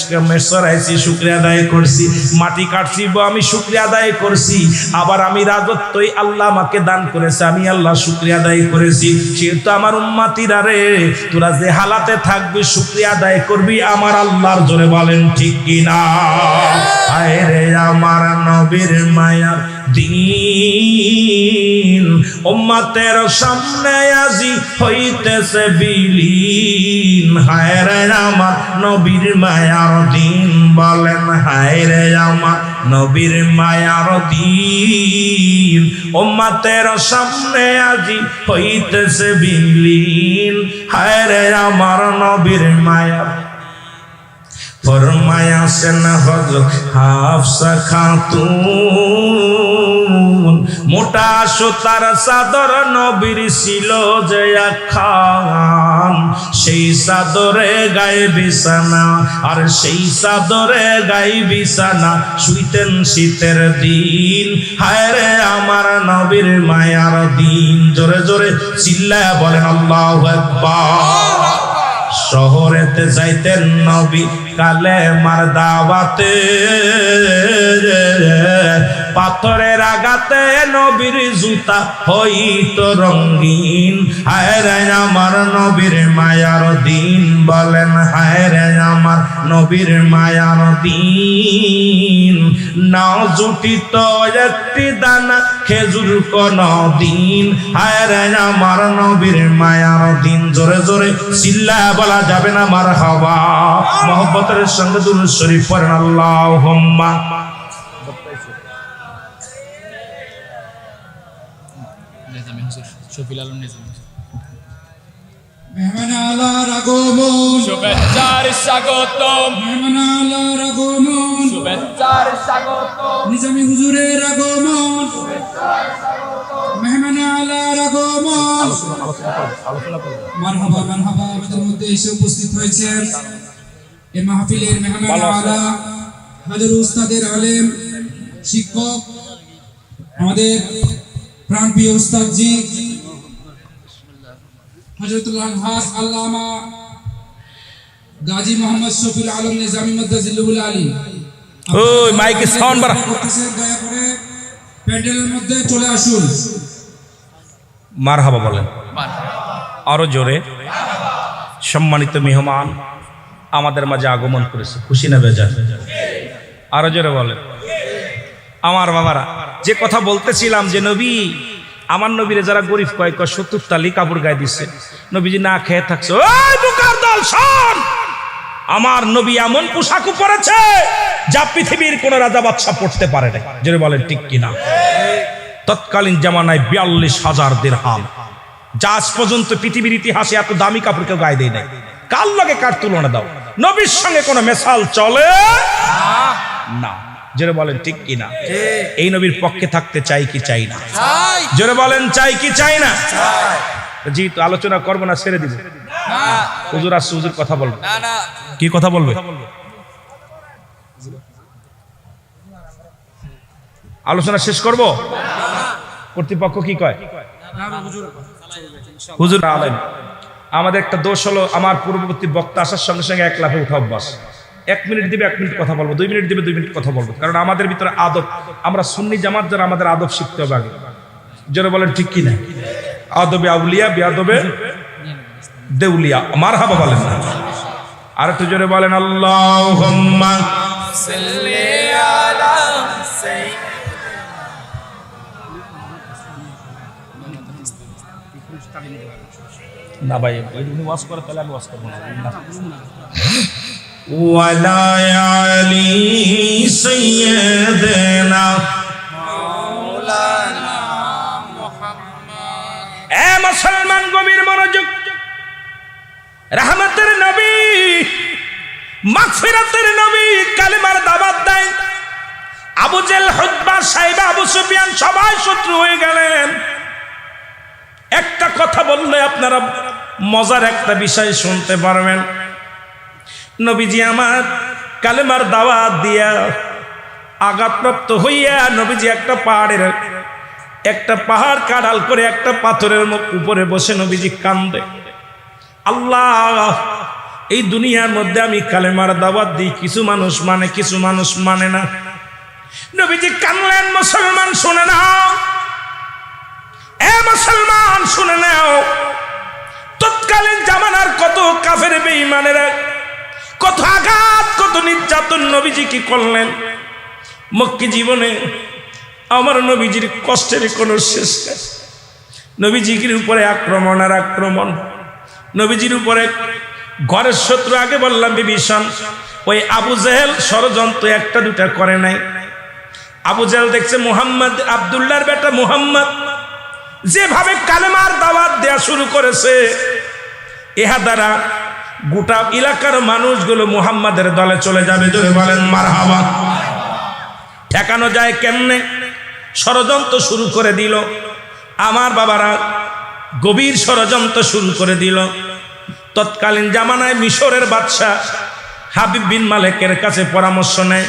চড়াইছি, শুকরিয়া আদায় করছি। মাটি কাটছি, আমি শুকরিয়া আদায় করছি। আবার আমি রাজত্বই আল্লাহ আমাকে দান করেছে, আমি আল্লাহ শুকরিয়া আদায় করেছি। সেহেতু আমার উম্মতিরা রে, তোরা যে হালাতে থাকবি শুকরিয়া আদায় করবি আমার আল্লাহর। জোরে বলেন ঠিক কিনা? আয় রে আমার নবীর মায়া দিন, উম্মতের সামনে আজি হইতেছে বিলীন। হায় রে আমার নবীর মায়ার দিন, বলেন হায় রে আমার নবীর মায়ার দিন, উম্মতের সামনে আজি হইতেছে বিলীন। হায় রে আমার নবীর মায়া। ফরমায়াছেন হযরত হাফসা খাতুন, মোটা সুতার চাদর নবীর ছিল যে একখান, সেই চাদরে গায়ে বিছানা, আর সেই চাদরে গায়ে বিছানা শুইতেন শীতের দিন। হায় রে আমার নবীর মায়ার দিন। জোরে জোরে চিল্লায়া বলেন আল্লাহু আকবার। শহরেতে যাইতেন নবী কালেমার দাওয়াতে, পাথরের আঘাতে নবীর জুতা হইত রঙিন। হায় রে আমার নবীর মায়ার দিন, বলেন হায় রে আমার নবীর মায়ার দিন। নাও জুটিত একটি দানা খেজুর কোন দিন। হায় রে আমার নবীর মায়ার দিন। জোরে জোরে চিল্লা বলা যাবে না মারহাবা। মহব্বতের সঙ্গে দুরূদ শরীফ পড়েন আল্লাহুম্মা। মেহমান আলার আগমন, শুভেচ্ছার স্বাগতম, মেহমান আলার আগমন, শুভেচ্ছার স্বাগতম, নিজামী হুজুরের আগমন, মেহমান আলার আগমন। মারহাবা মারহাবা। আমাদের মধ্যে এসে উপস্থিত হয়েছেন এই মাহফিলের মেহমান আলা, হাজার উস্তাদের আলেম, শিক্ষক, আমাদের প্রাণপ্রিয় উস্তাদজি হযরতুল হাস আল্লামা গাজী মোহাম্মদ শফিউল আলম নিজামী মাদ্দাজিল্লুল আলী। ওই মাইকে সাউন্ড বাড়া। দয়া করে প্যান্ডেলের মধ্যে চলে আসুন। মারহাবা বলেন আরো জোরে। সম্মানিত মেহমান আমাদের মাঝে আগমন করেছে, খুশি না বেজার? আরো জোরে বলেন। আমার বাবারা, যে কথা বলতেছিলাম যে নবী, আমার নবীরে যারা গরিব কয় 70 তালি কাপড় গায়ে দিচ্ছে, নবীজি না খেয়ে থাকছে। ওই বুকার দল শোন, আমার নবী এমন পোশাকও পরেছে যা পৃথিবীর কোন রাজা বাদশা পড়তে পারে না। যেটা বলেন ঠিক কিনা? তৎকালীন জামানায় 42,000 দিরহাম, যা আজ পর্যন্ত পৃথিবীর ইতিহাসে এত দামি কাপড় কেউ গায়ে দেয় নাই। কার লগে কার তুলনা দাও? নবীর সঙ্গে কোনো মেসাল চলে না। জোরে বলেন ঠিক কিনা? এই নবীর পক্ষে থাকতে চাই কি চাই না? জোরে বলেন চাই কি চাই না? জি, তো আলোচনা করবো না, ছেড়ে দিব। হুজুর আসছে, হুজুর কথা বলবে। কি কথা বলবে? আলোচনা শেষ করব? কর্তৃপক্ষ কি কয়? হুজুর আলেম। আমাদের একটা দোষ হলো, আমার পূর্ববর্তী বক্তা আসার সঙ্গে সঙ্গে 1 লাফে উঠা অভ্যাস। 1 মিনিট দিবে 1 মিনিট কথা বলবো, 2 মিনিট দিবে 2 মিনিট কথা বলবো। কারণ আমাদের ভিতরে আদব, আমরা সুন্নি জামাত যারা, আমাদের আদব শিখতে হবে আগে। যারা বলেন ঠিক কিনা? আদবে আউলিয়া বিআদবে দেউলিয়া। মারহাবা বলেন না? আর একটু জোরে বলেন আল্লাহুম্মা সাল্লি আলা না ভাই, উনি ওয়াজ করে তাহলে আমি ওয়াজ করবো না। ওয়ালা আলি সাইয়্যিদিনা মাওলানা মুহাম্মদ। এ মুসলমান, গভীর মনোযোগ। রহমতের নবী, মাগফিরাতের নবী, কালেমার দাওয়াত দেয়। আবু জেহেল, উতবা, সাইবা, আবু সুফিয়ান সবাই শত্রু হয়ে গেলেন। একটা কথা বললে আপনারা মজার একটা বিষয় শুনতে পারবেন। নবীজি আমার কালেমার দাওয়াত দিয়া আঘাতপ্রাপ্ত হইয়া নবীজি একটা পাহাড় কাঁড়াল করে একটা পাথরের উপরে বসে নবীজি কান্দে, আল্লাহ, এই দুনিয়ার মধ্যে আমি কালেমার দাওয়াত দিই, কিছু মানুষ মানে, কিছু মানুষ মানে না। নবীজি কানলেন। মুসলমান শুনে নাও, এ মুসলমান শুনে নাও, তৎকালীন জামানার কত কাফের বেঈমানেরা, কত আঘাত, কত নির্যাতন নবীজি কি করলেন। মক্কি জীবনে আমার নবীজির কষ্টের কোনো শেষ নেই। নবীজির উপরে আক্রমণ আর আক্রমণ। নবীজির উপরে ঘরের শত্রু, আগে বললাম বিভীষণ, ওই আবু জেহেল ষড়যন্ত্র একটা দুটা করে নাই। আবু জেহেল দেখছে মুহাম্মদ, আব্দুল্লাহর বেটা মুহাম্মদ যেভাবে কালেমার দাওয়াত দেয়া শুরু করেছে, ইহা দ্বারা গোটা এলাকার মানুষগুলো মুহাম্মাদের দলে চলে যাবে। জোরে বলেন মারহাবা। ঠেকানো যায় কেমনে? ষড়যন্ত্র শুরু করে দিল। আমার বাবারা গভীর ষড়যন্ত্র শুরু করে দিল। তৎকালীন জামানায় মিশরের বাদশাহ হাবিব বিন মালেকের কাছে পরামর্শ নেয়।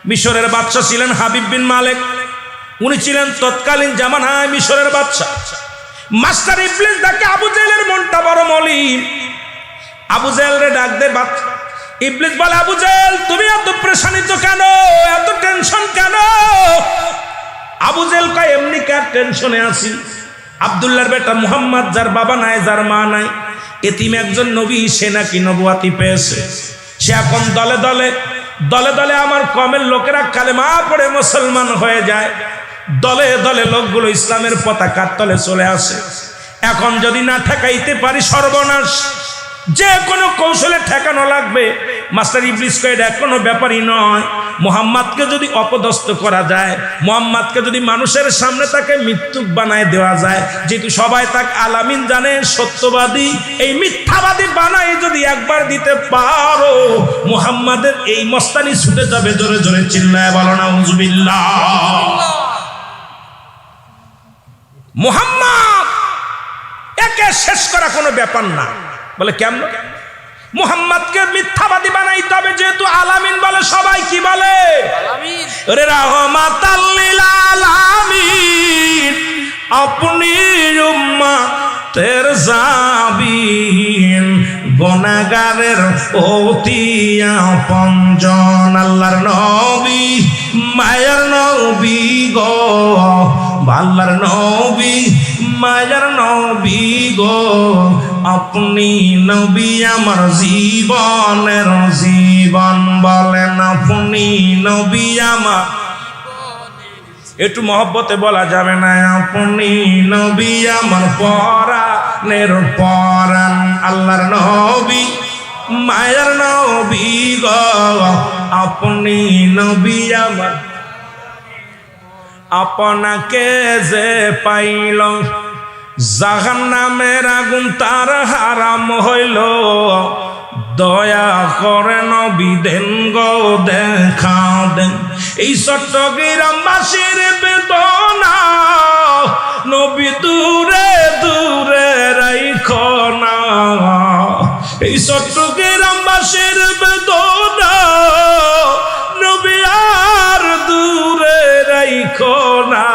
মিশরের বাদশাহ ছিলেন হাবিব বিন মালেক। উনি ছিলেন তৎকালীন জামানায় মিশরের বাদশাহ। মাস্টার ইবলিস ডাকে, আবু জেহেলের মনটা বড় মলিন। আবু জেহেলরে ডাক দে। ইবলিস বলে, আবু জেহেল, তুমি এত প্রেশানিত কেন, এত টেনশন কেন? আবু জেহেল কয়, এমনি কার টেনশনে আছি? আব্দুল্লাহর বেটা মুহাম্মদ, যার বাবা নাই, যার মা নাই, এতিম একজন নবী, সে নাকি নবুয়াতি পেয়েছে। সে এখন দলে দলে আমার কমের লোকেরা কালেমা পড়ে মুসলমান হয়ে যায়। দলে দলে লোকগুলো ইসলামের পতাকার তলে চলে আসে। এখন যদি না ঠেকাইতে পারি সর্বনাশ। যে কোনো কৌশলে ঠেকানো লাগবে। মাস্টার ইবলিস কয়, এটা কোনো ব্যাপারই নয়। মুহাম্মাদকে যদি অপদস্থ করা যায়, মুহাম্মাদকে যদি মানুষের সামনে তাকে মৃত্যুক বানায় দেওয়া যায়, যেহেতু সবাই তাকে আলামিন জানে, সত্যবাদী, এই মিথ্যাবাদী বানাই যদি একবার দিতে পারো, মুহাম্মাদের এই মস্তানি ছুটে যাবে। জোরে জোরে চিল্লায় বলো নাউজুবিল্লাহ। মুহাম্মদ একে শেষ করা কোনো ব্যাপার না। বলে কেমন? মুহাম্মদকে মিথ্যাবাদী বানাইতে হবে, যেহেতু আলামিন বলে। সবাই কি বলে? আলামিন। রে রাহমাতাল লিল আলামিন, আপনি উম্মতের জাবিন, গুনাহগারের অতি আপনজন। আল্লাহর নবী, মায়ের নবী গো, আল্লাহর নবী, মায়ের নবী গো, আপনি নবী আমার জীবনের জীবন। বলেন আপনি নবী আমার। একটু মহব্বতে বলা যাবে না? আপনি নবী আমার পরাণের পরাণ। আল্লাহর নবী, মায়ের নবী গো আপনি নবী আমার আপনাকে যে পাইল জাহান্নামের আগুন তার হারাম হইল দয়া করে নবী দেন গো দেখা দেন এই চট্টগ্রামবাসীর বেদনা নবী দূরে দূরে রাইখো না এই চট্টগ্রামবাসীর বেদনা নবী আর দূরে রাইখো না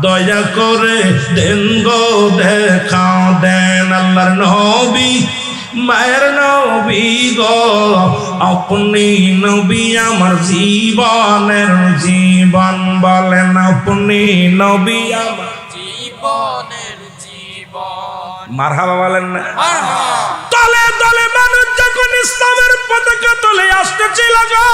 দয়া করে দেন গো দেখা দেন আল্লাহর নবী মায়ের নবী গো আপনি নবী আমার জীবনের জীবন বলেন আপনি নবী আমার জীবনের জীবন মারহাবা বলেন না মারহাবা তলে তলে মানুষ যখন ইসলামের পতাকা তুলে আসতেছিল গো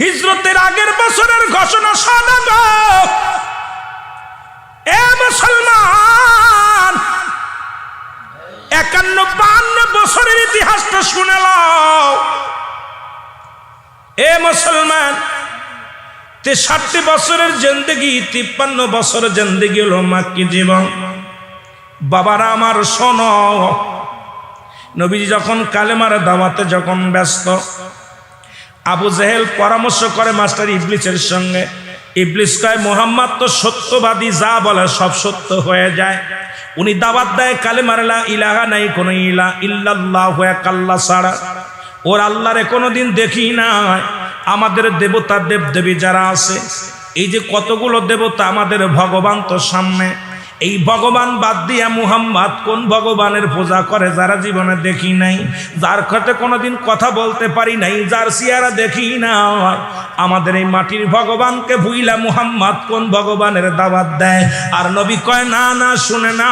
হিজরতের আগের বছরের ঘোষণা শোনা গো এ মুসলমান 51-52 বছরের ইতিহাসটা শুনে নাও এ মুসলমান 63 বছরের জিন্দেগি 53 বছরের জিন্দেগি হলো মাক্কি জীবন বাবারা আমার শোনো নবীজি যখন কালেমার দাওয়াতে যখন ব্যস্ত আবু জেহেল পরামর্শ করে মাস্টার ইবলিসের সঙ্গে ইবলিস কয় মুহাম্মদ তো সত্যবাদী যা বলে সব সত্য হয়ে যায় উনি দাওয়াত দেয় কালেমার লা ইলাহা নাই কোন ইলা ইল্লাল্লাহু এক আল্লাহ ছাড়া ওর আল্লাহরে কোনোদিন দেখি না আমাদের দেবতা দেবদেবী যারা আছে এই যে কতগুলো দেবতা আমাদের ভগবান তো সামনে এই ভগবান বাদ দিয়া মুহাম্মদ কোন ভগবানের পূজা করে যারা জীবনে দেখি নাই যার সাথে কোনোদিন কথা বলতে পারি নাই যার চেহারা দেখি না আমাদের এই মাটির ভগবানকে ভুইলা মুহাম্মদ কোন ভগবানের দাওয়াত দেয় আর নবী কয় না না শুনে না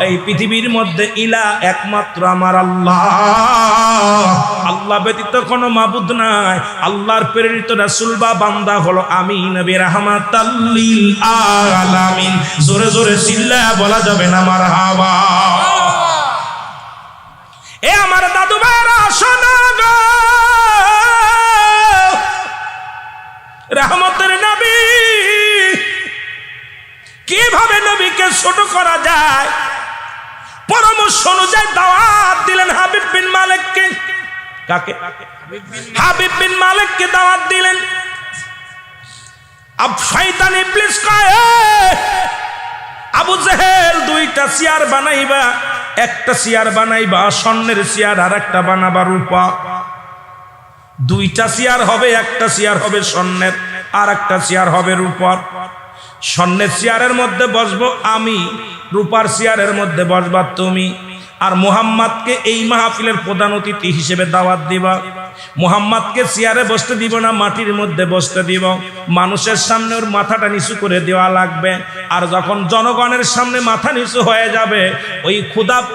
এই পৃথিবীর মধ্যে ইলা একমাত্র আমার আল্লাহ আল্লাহ ব্যতীত কোনো মাবুদ নাই আল্লাহর প্রেরিত রাসূল বা বান্দা হলো আমি নবী রাহমাতাল লিল আলামিন জোরে জোরে চিল্লায়া বলা যাবে না মারহাবা এ আমার দাদু ভাইরা শোনো গো রহমতের নবী কিভাবে নবীকে ছোট করা যায় পরামর্শ অনুযায়ী দাওয়াত দিলেন হাবিব বিন মালিককে কাকে হাবিব বিন মালিককে দাওয়াত দিলেন আব শয়তান ইবলিস কয় আবু জেহেল দুইটা চেয়ার বানাইবা একটা চেয়ার বানাইবা স্বর্ণের চেয়ার আর একটা বানাবা রূপা দুইটা চেয়ার হবে একটা চেয়ার হবে স্বর্ণের আর একটা চেয়ার হবে রূপার স্বর্ণের চেয়ারের মধ্যে বসবো আমি রূপার চেয়ারের মধ্যে বসবা তুমি আর মুহাম্মদকে এই মাহফিলের প্রধান অতিথি হিসেবে দাওয়াত দিবা মুহাম্মদকে চেয়ারে বসতে দিব না মাটির মধ্যে বসতে দিব মানুষের সামনে ওর মাথাটা নিচু করে দেওয়া লাগবে আর যখন জনগণের সামনে মাথা নিচু হয়ে যাবে ওই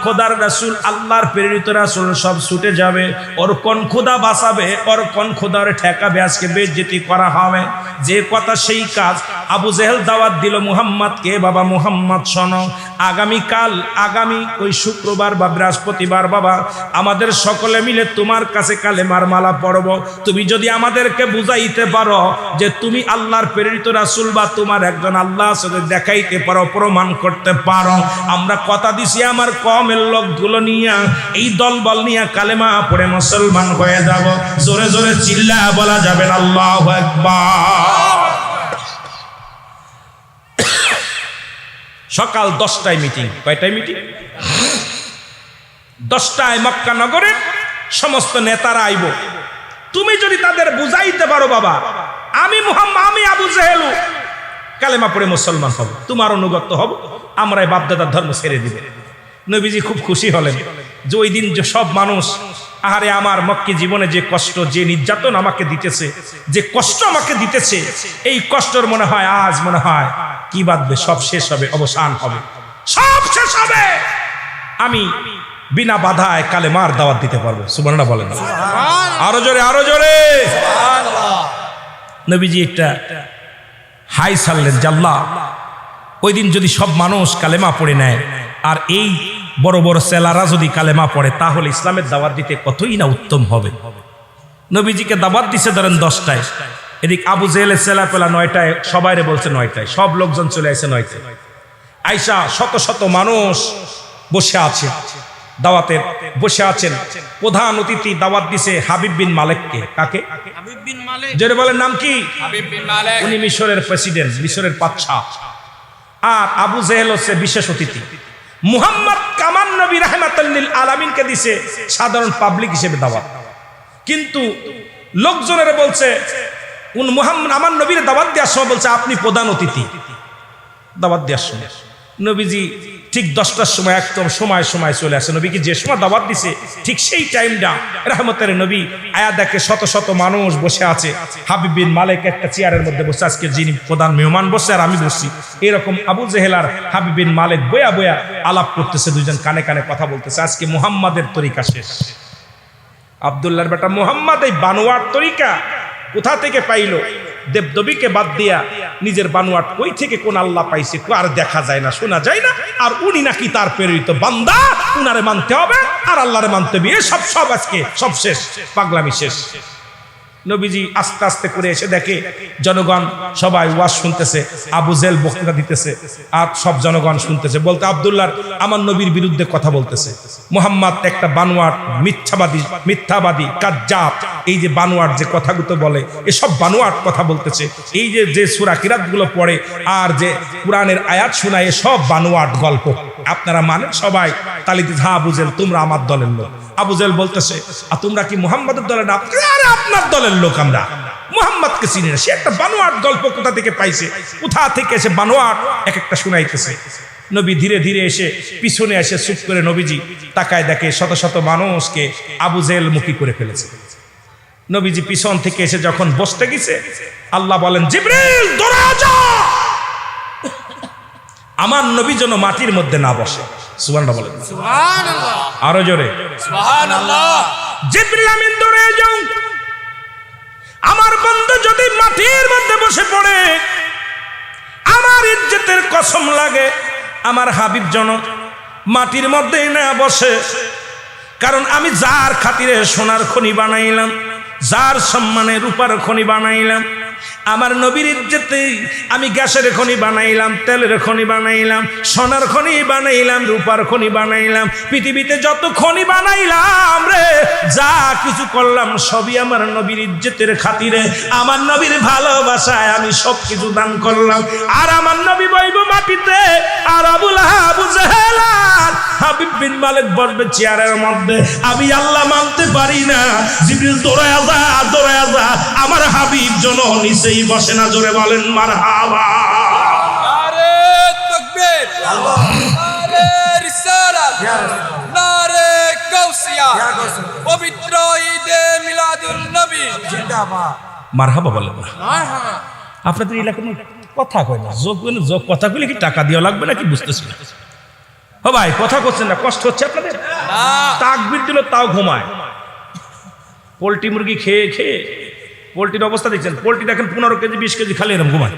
খোদার রাসূল আল্লাহর প্রেরিত রাসূল সব ছুটে যাবে ওর কোন খোদা বাঁচাবে ওর কোন খোদার ঠেকাবে আজকে বেইজ্জতি করা হবে যে কথা সেই কাজ আবু জেহেল দাওয়াত দিল মুহাম্মদকে বাবা মুহাম্মদ শোনো আগামী ওই শুক্রবার বা বৃহস্পতিবার বাবা আমাদের সকলে মিলে তোমার কাছে কালেমার মালা পড়ব তুমি যদি আমাদেরকে বুঝাইতে পারো যে তুমি আল্লাহর প্রেরিত রাসূল বা তোমার একজন আল্লাহ সাথে দেখাইতে পারো প্রমাণ করতে পারো আমরা কথা দিছি আমার কমের লোকগুলো নিয়ে এই দলবল নিয়ে কালেমা পড়ে মুসলমান হয়ে যাব জোরে জোরে চিল্লা বলা যাবে না আল্লাহু আকবার সকাল 10টায় মিটিং কয়টায় মিটিং 10টায় মক্কা নগরে সমস্ত নেতারা আইব তুমি যদি তাদের বুঝাইতে পারো বাবা আমি আবু জেহেল কালেমা পড়ে মুসলমান হব তোমার অনুগত হব আমরা এই বাপদাদার ধর্ম ছেড়ে দিবে নবীজি খুব খুশি হলেন যে ওই দিন যে সব মানুষ আহারে আমার মক্কি জীবনে যে কষ্ট যে নির্যাতন আমাকে দিতেছে যে কষ্ট আমাকে দিতেছে এই কষ্টর মনে হয় আজ মনে হয় কি বাদবে সব শেষ হবে অবসান হবে সব শেষ হবে আমি বিনা বাধায় কালেমার দাওয়াত দিতে পারবো সুবহানাল্লাহ বলেন আরো জোরে নবীজি একটা হাই সারলেন যে আল্লাহ ওই দিন যদি সব মানুষ কালেমা পড়ে নেয় আর এই বড় বড় সেলারা যদি কালেমা পড়ে তাহলে ইসলামের দাওয়াত দিতে কতই না উত্তম হবে। নবীজিকে দাওয়াত দিছে ধরেন 10টায়, এদিক আবু জেহেলের ছেলা পেলা 9টায়, সবাইরে বলছে 9টায়, সব লোকজন চলে আসে 9টায়। আইসা শত শত মানুষ বসে আছে, দাওয়াতের বসে আছেন। প্রধান অতিথি দাওয়াত দিছে হাবিব বিন মালিককে। কাকে? হাবিব বিন মালিক। জোরে বলেন নাম কি? হাবিব বিন মালিক। উনি মিশরের প্রেসিডেন্ট, মিশরের বাদশা। আর আবু জেহেল হচ্ছে বিশেষ অতিথি। মুহাম্মদ কামান নবী রাহমাতুল লিল আলামিনকে দিছে সাধারণ পাবলিক হিসেবে দাওয়াত। কিন্তু লোকজনের বলছে মুহাম্মদ আমার নবীর দাওয়াত দেওয়ার সময় বলছে আপনি প্রধান অতিথি। দাওয়াত দেওয়ার সময় নবীজি ঠিক 10টার সময় একদম সময় সময় চলে আসে। নবীকে যে সময় দাওয়াত দিছে ঠিক সেই টাইমটা রহমতের নবী আয়া দেখে শত শত মানুষ বসে আছে। হাবিব বিন মালিক একটা চেয়ারের মধ্যে বসে, আজকে যিনি প্রধান মেহমান বসে আর আমি বসছি, এরকম আবু জেহেল আর হাবিব বিন মালিক বয়া বয়া আলাপ করতেছে, দুইজন কানে কানে কথা বলতেছে। আজকে মুহাম্মাদের তরিকা শেষ। আব্দুল্লাহর বেটা মুহাম্মদ এই বানোয়ার তরিকা কোথা থেকে পাইলো? দেবদেবীকে বাদ দিয়া নিজের বানোয়াট কই থেকে কোন আল্লাহ পাইছে আর দেখা যায় না, শোনা যায় না। আর উনি নাকি তার প্রেরিত বান্দা, উনারে মানতে হবে আর আল্লাহরে মানতে হবে। সব আজকে সব শেষ, পাগলামি শেষ। নবীজি আস্তে আস্তে করে এসে দেখে জনগণ সবাই ওয়াজ শুনতেছে, আবু জেহেল বক্তৃতা দিতেছে আর সব জনগণ শুনতেছে। বলতে আব্দুল্লাহর আমার নবীর বিরুদ্ধে কথা বলতেছে। মুহাম্মদ একটা বানোয়াট, মিথ্যাবাদী, কাজ্জাব। এই যে বানোয়াট যে কথাগুলো বলে, এসব বানোয়াট কথা বলতেছে। এই যে সূরা কিরাতগুলো পড়ে আর যে কোরআনের আয়াত শোনায়, এসব বানোয়াট গল্প। আপনারা মানেন সবাই? তালিতে হ্যাঁ আবু জেহেল তোমরা আমার দলের লোক। আবু জেহেল বলতেছে আর তোমরা কি মুহাম্মাদের দলের না? আরে আপনার দলের লোক আমরা, মুহাম্মদকে চিনি না। সে একটা বানোয়াট গল্প কোথা থেকে পাইছে, কোথা থেকে এসে বানোয়াট এক একটা শুনাইতেছে। নবী ধীরে ধীরে এসে পিছনে এসে চুপ করে নবীজি তাকায় দেখে শত শত মানুষকে আবু জেহেল মুখী করে ফেলেছে। নবীজি পিছন থেকে এসে যখন বসতে গেছে, আল্লাহ বলেন জিবরিল দৌড়া যা, আমার নবী যেন মাটির মধ্যে না বসে। সুবহানাল্লাহ বলেন, সুবহানাল্লাহ, আরো জোরে সুবহানাল্লাহ। জিবরিল আমিন দৌড়ে যাও, আমার বন্ধু যদি মাটির মধ্যে বসে পড়ে আমার ইজ্জতের কসম লাগে আমার হাবিব যেন মাটির মধ্যে না বসে। কারণ আমি যার খাতিরে সোনার খনি বানাইলাম, যার সম্মানে রূপার খনি বানাইলাম, আমার নবীর ইজ্জতে আমি গ্যাসের খনি বানাইলাম, তেলের খনি বানাইলাম, সোনার খনি বানাইলাম, রূপার খনি বানাইলাম, পৃথিবীতে যত খনি বানাইলাম রে, যা কিছু করলাম সবই আমার নবীর ইজ্জতের খাতিরে, আমার নবীর ভালোবাসায় আমি সব কিছু দান করলাম। আর আমার নবী বইব মাটিতে, আর আবু জেহেল আর হাবিব বিন মালিক বসবে চেয়ারের মধ্যে। আমি আল্লাহ মানতে পারি না। জিবরিল দৌড়ায়া যা, আমার হাবিব যেন নিচেই বসে না। জোরে বলেন মারহাবা। নারে তাকবীর, নারে রিসালাত, নারে গাউসিয়া, পবিত্র ঈদে মিলাদুল নবী জিন্দাবাদ। মারহাবা বলেন না। মারহাবা। আপনাদের এলাকায় কথা কয় না, যোগ কথা কইলে কি টাকা দেওয়া লাগবে নাকি বুঝতেছি না। ও ভাই কথা করছেন না, কষ্ট হচ্ছে আপনাদের? তাকবীর দিল তাও ঘুমায়। পোল্ট্রি মুরগি খেয়ে খেয়ে পোল্ট্রির অবস্থা দেখছেন। পোল্ট্রি দেখেন 15 কেজি 20 কেজি খালি এরকম ঘুমায়।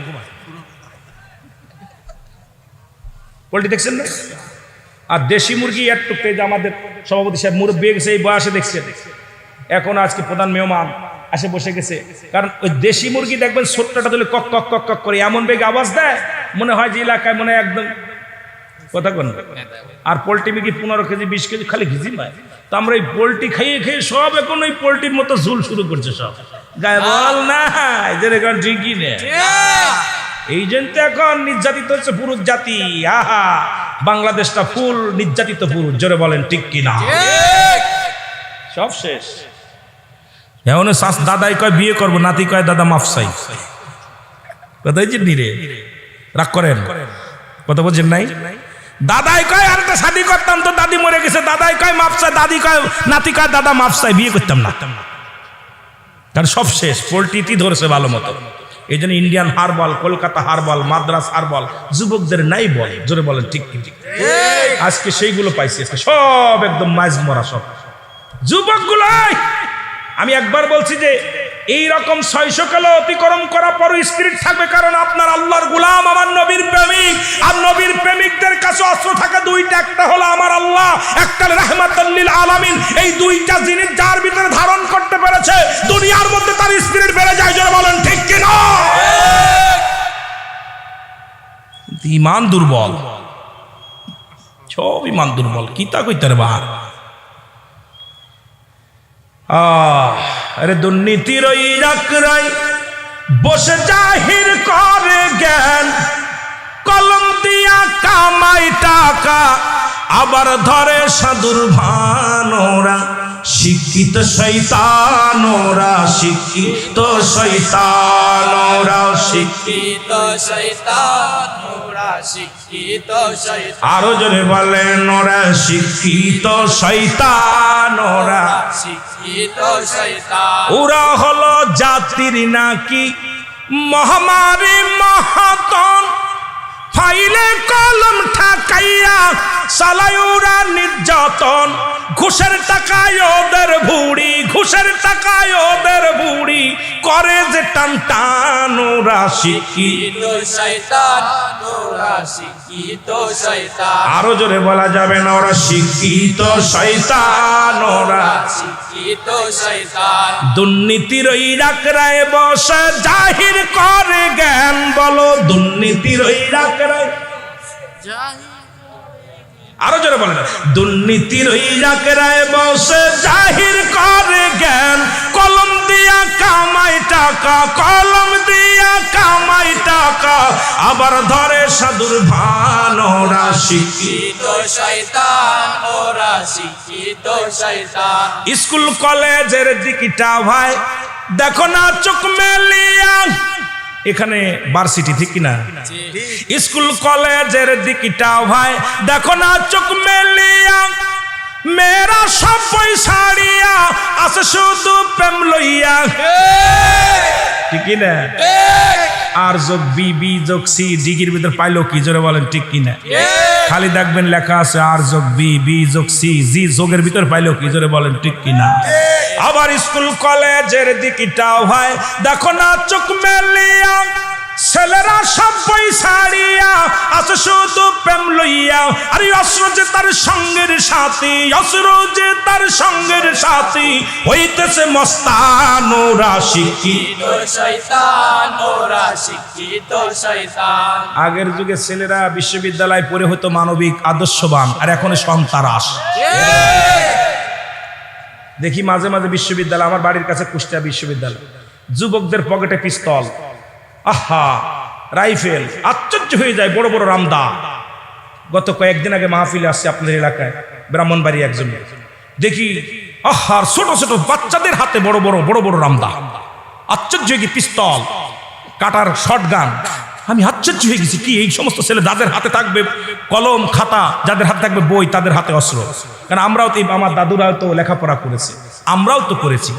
পোল্ট্রি দেখছেন না? আর দেশি মুরগি একটু পেজ আমাদের সভাপতি সাহেব মুরব্বি গেছে এই বয়সে দেখছে, এখন আজকে প্রধান মেহমান আসে বসে গেছে। কারণ ওই দেশি মুরগি দেখবেন ছোট্টটা দিলে কক কক কক কক করে এমন বেগে আওয়াজ দেয়, মনে হয় যে এলাকায় মনে হয় একদম কথা কোন। আর পোল্ট্রি মুরগি 15 কেজি 20 কেজি খালি ঘিজি পায়। তো আমরা এই পোল্ট্রি খাইয়ে খেয়ে সব এখন ওই পোল্ট্রির মতো ঝুল শুরু করছে সব। গায়ে বল না যেরকম ঠিকই না। এই জন্য তো এখন নির্যাতিত হচ্ছে পুরুষ জাতি। আহা, বাংলাদেশটা ফুল নির্যাতিত পুরুষ। জোরে বলেন ঠিক কিনা? সব শেষ। এখন দাদাই কয় বিয়ে করবো, নাতি কয় দাদা মাফ চাই। কথাই জিনি রে, রাগ করেন কথা বলছেন নাই? দাদাই কয় আর একটা শাদি করতাম তো দাদি মরে গেছে, দাদাই কয় মাফ চাই, দাদি কয় নাতি কয় দাদা মাফ চাই, বিয়ে করতাম না। কারণ সব শেষ, পোল্ট্রিটি ধরেছে ভালো মতো। এই জন্য ইন্ডিয়ান হারবল, কলকাতা হারবল, মাদ্রাস হারবল যুবকদের নাই বল। জোরে বলেন ঠিক কি? আজকে সেইগুলো পাইছি, সব একদম মাঝ মরা সব যুবক গুলাই আমি একবার বলছি যে এই রকম 600 কিলো অতিক্রম করার পর স্পিরিট থাকবে, কারণ আপনার আল্লাহর গোলাম, আমার নবীর প্রেমিক, আর নবীর প্রেমিকদের কাছে অস্ত্র থাকে দুইটা, একটা হলো আমার আল্লাহ, একটা রাহমাতুল লিল আলামিন। এই দুইটা জিনিস যার ভিতরে ধারণ করতে পেরেছে দুনিয়ার মধ্যে তার স্পিরিট বেড়ে যায়। যারা বলেন ঠিক কি না? ইমান দুর্বল, সব ইমান দুর্বল, কি তা কইতার বা। আরে দুর্নীতির ওই রাকরাই বসে জাহির করে জ্ঞান, কলম দিয়া কামাই টাকা আবার ধরে সাধুর ভানোরা। শিক্ষিত শয়তানোরা, শিক্ষিত শয়তানোরা, শিক্ষিত শয়তানোরা, শিক্ষিত শয়তান, আরো জোরে বলেন ওরা শিক্ষিত শয়তানোরা, শিক্ষিত শয়তান। ওরা হলো জাতির নাকি মহামারী মহাতন, ফাইলে কলম ঠাকাইয়া চালায় ওরা নির্যাতন। ঘুষের টাকায় ওদের ভুড়ি, ঘুষের টাকায় ওদের ভুড়ি করে যে টান টান। ওরা শিক্ষিত শয়তান, ওরা শিক্ষিত শয়তান, আরো জোরে বলা যাবে না, ওরা শিক্ষিত শয়তান, ওরা শিক্ষিত শয়তান। দুর্নীতির ওই রাকরায় বসে জাহির করে জ্ঞান। বলো দুর্নীতির ওই রাকরায়, আরো জোরে বলেন, দুর্নীতির ওই রাকরায় বসে জাহির করে জ্ঞান। কলম দিয়া কামাই টাকা, কলম দিয়া কামাই টাকা আবার ধরে সাধুর ভান। ওরা শিক্ষিত শয়তান, ওরা শিক্ষিত শয়তান। স্কুল কলেজের দিকটা ভাই দেখো না চোখ মেলিয়া, এখানে ভার্সিটি ঠিক কিনা? স্কুল কলেজের দিকটা ভাই দেখো না চোখ মেলিয়া, মেয়েরা সব পয়সাড়িয়া আছে শুধু প্রেম লইয়া, ঠিক কিনা? আর যোগ বি, বি যোগ সি ডিগ্রির ভিতর পাইলো কি? জোরে বলেন ঠিক কিনা? খালি দেখবেন লেখা আছে আর যোগ বি, বি যোগ সি, জি যোগের ভিতর পাইলো কি? জোরে বলেন ঠিক কিনা? আবার স্কুল কলেজের দিকটাও ভাই দেখো না চোখ মেলিয়া, ছেলেরা সব পয়সাড়িয়া আছে শুধু প্রেম লইয়া। আরে অস্ত্র যে তার সঙ্গের সাথী, অস্ত্র যে তার সঙ্গের সাথী হইতেছে মস্তান। ওরা শিক্ষিত শয়তান, ওরা শিক্ষিত শয়তান। আগের যুগে ছেলেরা বিশ্ববিদ্যালয় পড়ে হতো মানবিক আদর্শবান, আর এখন সন্ত্রাস। দেখি মাঝে মাঝে বিশ্ববিদ্যালয়, আমার বাড়ির কাছে কুষ্টিয়া বিশ্ববিদ্যালয়, যুবকদের পকেটে পিস্তল, আহা রাইফেল, আশ্চর্য হয়ে যায়, বড় বড় রামদা। গত কয়েকদিন আগে মাহফিলে আসছে আপনাদের এলাকায়, ব্রাহ্মণবাড়ি একজন, দেখি আহা ছোট ছোট বাচ্চাদের হাতে বড় বড় বড় বড় রামদা। আশ্চর্য হয়ে গিয়ে পিস্তল, কাটার শটগান। আমি আশ্চর্য হয়ে গেছি, কি এই সমস্ত ছেলে যাদের হাতে থাকবে কলম খাতা, যাদের হাতে থাকবে বই, তাদের হাতে অস্ত্র। কারণ আমরাও তো, আমার দাদুরাও তো লেখাপড়া করেছে, আমরাও তো করেছি।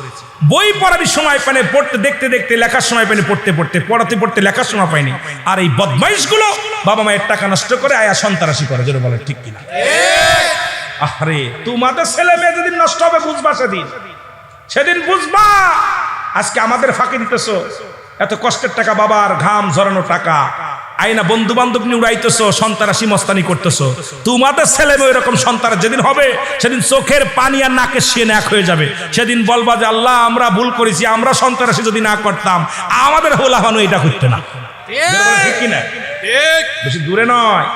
বই পড়ার সময় পাইনি, পড়তে দেখতে দেখতে, লেখার সময় পাইনি, পড়তে পড়তে, পড়াতে পড়তে লেখার সময় পাইনি। আর এই বদমাইশগুলো বাবা মায়ের টাকা নষ্ট করে আয়া সন্ত্রাসী করে। জোরে বলে ঠিক কিনা? আরে তোমাদের ছেলে মেয়ে যেদিন নষ্ট হবে বুঝবা, সেদিন বুঝবা। আজকে আমাদের ফাঁকি দিতেছো, এত কষ্টের টাকা, বাবার ঘাম ঝরানো টাকা, আইনা বন্ধু বান্ধব নিয়ে উড়াইতেছো, সন্ত্রাসী মস্তানি করতেছো। তোমাদের ছেলে মেয়ে এরকম সন্ত্রাস যেদিন হবে, সেদিন চোখের পানি আর নাকের শিয়ে এক হয়ে যাবে। সেদিন বলবা যে আল্লাহ আমরা ভুল করেছি, আমরা সন্ত্রাসী যদি না করতাম আমাদের হোলাহানো এটা করতে না। ঠিক কিনা? বেশি দূরে নয়,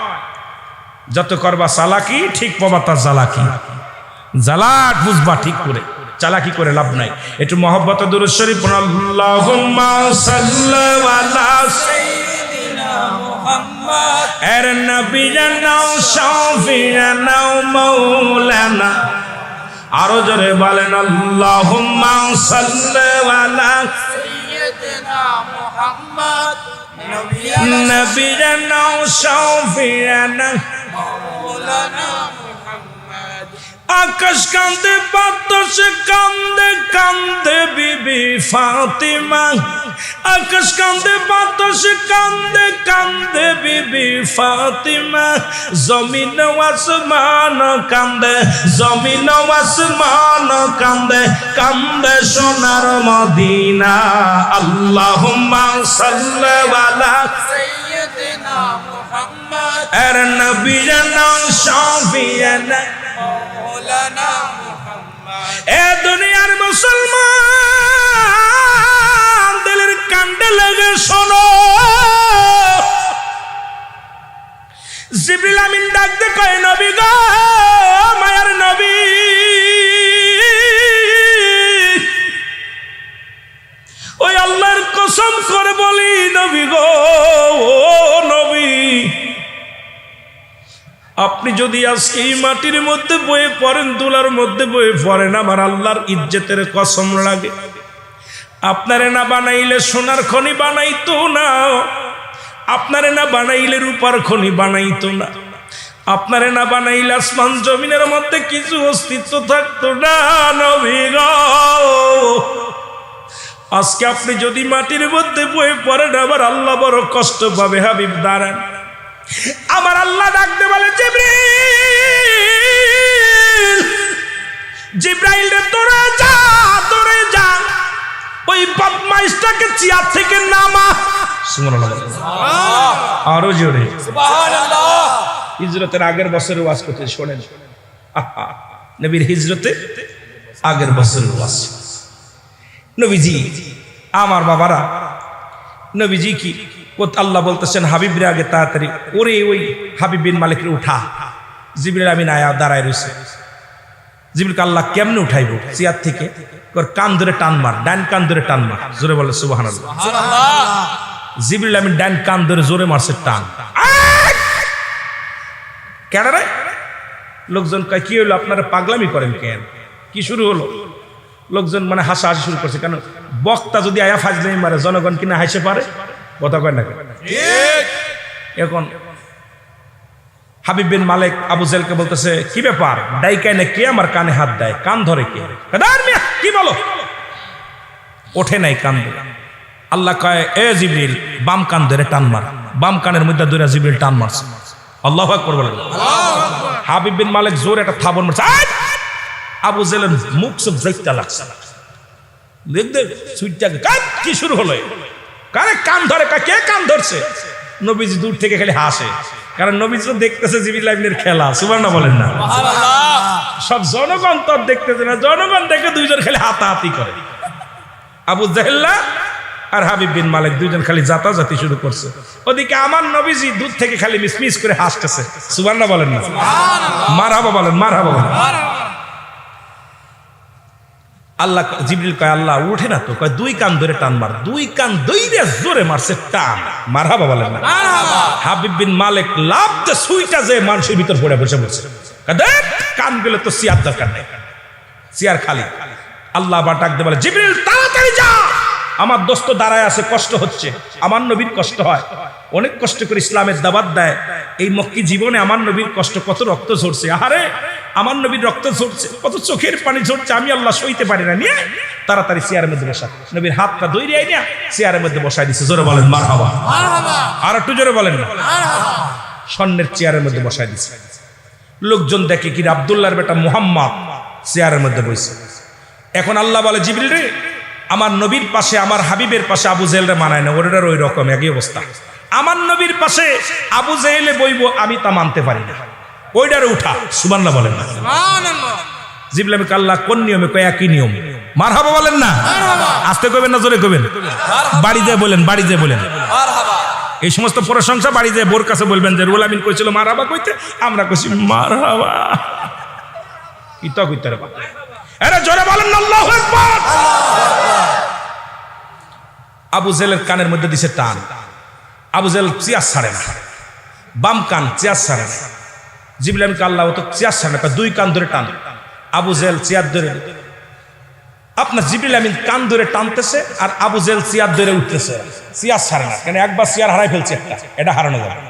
যত করবা চালাকি ঠিক পাবা তার জ্বালাকি। জ্বালাক বুঝবা ঠিক করে, চালাকি করে লাভ নাই। একটু মহব্বত দুরূদ শরীফ আল্লাহুম্মা সাল্লি আলা সাইয়্যিদিনা মুহাম্মদ এর নবী জানাও শাফিয়ানা মাওলানা। আরো জোরে বলেন আল্লাহুম্মা সাল্লি আলা সাইয়্যিদিনা মুহাম্মদ নবী জানাও শাফিয়ানা মাওলানা। আকাশ কান্দে, বাতাস কান্দে, কান্দে বিবি ফাতিমা। আকাশ কান্দে বাতাস কান্দে কান্দে বিবি ফাতিমা জমিন আসমান কান্দে জমিন আসমান কান্দে কান্দে সোনার মদিনা আল্লাহুম্মা সাল্লি আলা সাইয়্যিদিনা মুহাম্মদ আর নবিয়ানা শাফিয়ানা মাওলানা মুহাম্মদ। এ দুনিয়ার মুসলমান দিলের কান্দে লেগে শোনো, জিবরিল আমিন ডাক দে কয় নবী গো মায়ার নবী, ওই আল্লাহর কসম করে বলি নবী গো ও নবী, আপনি যদি আজকে এই মাটির মধ্যে বয়ে পড়েন, দুলার মধ্যে বয়ে পড়েন, আমার আল্লাহর ইজ্জতের কসম লাগে, আপনারে না বানাইলে সোনার খনি বানাইতো না, আপনারে না বানাইলে রূপার খনি বানাইতো না, আপনারে না বানাইলে আসমান জমিনের মধ্যে কিছু অস্তিত্ব থাকতো না নবী গো। আজকে আপনি যদি মাটির মধ্যে বয়ে পড়েন, আমার আল্লাহ বড় কষ্ট পাবে। হাবিব দাঁড়ান, আমার আল্লাহ ডাকতে বলে জিবরিল, জিবরাইল রে তোরে যা, তোরে যা, ওই বদমাইশটাকে চেয়ার থেকে নামা। সুবহানাল্লাহ, আরো জোরে সুবহানাল্লাহ। হিজরতের আগের বছরের ওয়াজ করতে শোনেন, আহা, নবীর হিজরতে আগের বছরের ওয়াজ। নবীজি আমার বাবারা, নবীজি কি আল্লাহ বলতেছেন হাবিবরে আগে তাড়াতাড়ি ওরে ওই হাবিব বিন মালিকরে উঠা। জিবরিল আমিন আয়া দাঁড়ায় রয়েছে। জিবরিলকে আল্লাহ কেমনে উঠাইব? চেয়ার থেকে কান ধরে টান মার, ডান কান ধরে টান মার। জোরে বলে সুবহানাল্লাহ। জিবরিল আমিন ডান কান ধরে জোরে মারছে টান। কেন রে? লোকজন কয় কি হলো, আপনারা পাগলামি করেন কেন? কি শুরু হলো? লোকজন মানে হাসাহাসি শুরু করছে। কেন? বক্তা যদি আয়া ফাজলামি মারে, জনগণ কিনা হাসে পারে? কথা কয় না? এখন হাবিব বিন মালিক আবু জেলকে বলতেছে কি ব্যাপার, ডাইকায় না কে আমার কানে হাত দেয়, কান ধরে কে? কি বলো? ওঠে নাই কান ধরে। আল্লাহ কয় এ জিবরিল বাম কান ধরে টান মার। বাম কানের মধ্যে ধরে জিবরিল টান মারছে। আল্লাহু আকবার বলেন। হাবিব বিন মালিক জোরে একটা থাবন মারছে। আবু জেলের মুখ সব দেখতে লাগছে। দেখতে সুইটাকে কি শুরু হলো? কারে কান ধরে? কে কান ধরছে? নবীজি দূর থেকে খালি হাসে, কারণ নবীজি তো দেখতেছে জিবরিল আমিনের খেলা। সুবহানাল্লাহ বলেন না? সব জনগণ তো দেখতেছে না, জনগণ দেখে দুইজন খালি হাতাহাতি করে। আবু জাহেল্লা আর হাবিব বিন মালিক দুইজন খালি জাতাজাতি শুরু করছে। ওদিকে আমার নবীজি দূর থেকে খালি মিসমিস করে হাসতেছে। সুবহানাল্লাহ বলেন না? মারহাবা বলেন, মারহাবা বলেন। আল্লাহ জিবরিল কয় আল্লাহ উঠে না তো? কয় দুই কান ধরে টান মার। দুই কান দইরে জোরে মারছে টান। মারহাবা বলেন না? হাবিব বিন মালিক লাভ দিয়ে সুইটা যে মানুষের ভিতর পড়ে বসে বসে কান গেলে তো চেয়ার দরকার নেই, চেয়ার খালি। আল্লাহ আবার ডাক দিয়ে বলে জিবরিল তাড়াতাড়ি যা, আমার দোস্ত দাঁড়ায় আছে, কষ্ট হচ্ছে, আমার নবীর কষ্ট হয়, অনেক কষ্ট করে ইসলামের দাওয়াত দেয়। এই মক্কি জীবনে আমার নবীর কষ্ট, কত রক্ত ঝরছে, আহারে আমার নবীর রক্ত ঝরছে, কত চোখের পানি ঝরছে, আমি আল্লাহ সইতে পারি না। নিয়ে তাড়াতাড়ি চেয়ারের মধ্যে বসা। নবীর হাতটা দইরে আইনা চেয়ারের মধ্যে বসাই দিছে। জোরে বলেন মারহাবা। আর একটু জোরে বলেন না? স্বর্ণের চেয়ারের মধ্যে বসাই দিছে। লোকজন দেখে কি আব্দুল্লাহর বেটা মুহাম্মদ চেয়ারের মধ্যে বসে। এখন আল্লাহ বলে জিবরিল রে, আমার নবীর পাশে, আমার হাবিবের পাশে আবু জেহেলরে মানায় না, ওটার ওই রকম একই অবস্থা। আমার নবীর পাশে আবু জেহেলে বইব, আমি তা মানতে পারি না, ওইটারে উঠা। সুবহানাল্লাহ বলেন না? জিবরিল আমিন আল্লাহ কোন নিয়মে? কয় একই নিয়ম। মারহাবা বলেন না? আস্তে কইবেন না জোরে কইবেন? বাড়ি যায় বলেন, বাড়ি যায় বলেন। এই সমস্ত প্রশংসা বাড়ি যায় বোর কাছে বলবেন যে রুহুল আমিন কইছিল মারহাবা কইতে, আমরা কইছি মারহাবা। ইতা কইতে রে বাবা, আরে জোরে বলেন না আল্লাহু আকবার। আবু জেলের কানের মধ্যে দিছে টান। আবু জেল চেয়ার ছাড়ে না, বাম কান চেয়ার ছাড়ে না। জিবরিল আমিনকে আল্লাহ তো চেয়ার ছাড়ে না, দুই কান ধরে টান। আবু জেল চেয়ার ধরে, আপনার জিবরিল আমিন কান ধরে টানতেছে আর আবু জেল চেয়ার ধরে উঠতেছে, চেয়ার ছাড়ে না। কেন? একবার চেয়ার হারাই ফেলছে, এটা হারানো যাবে।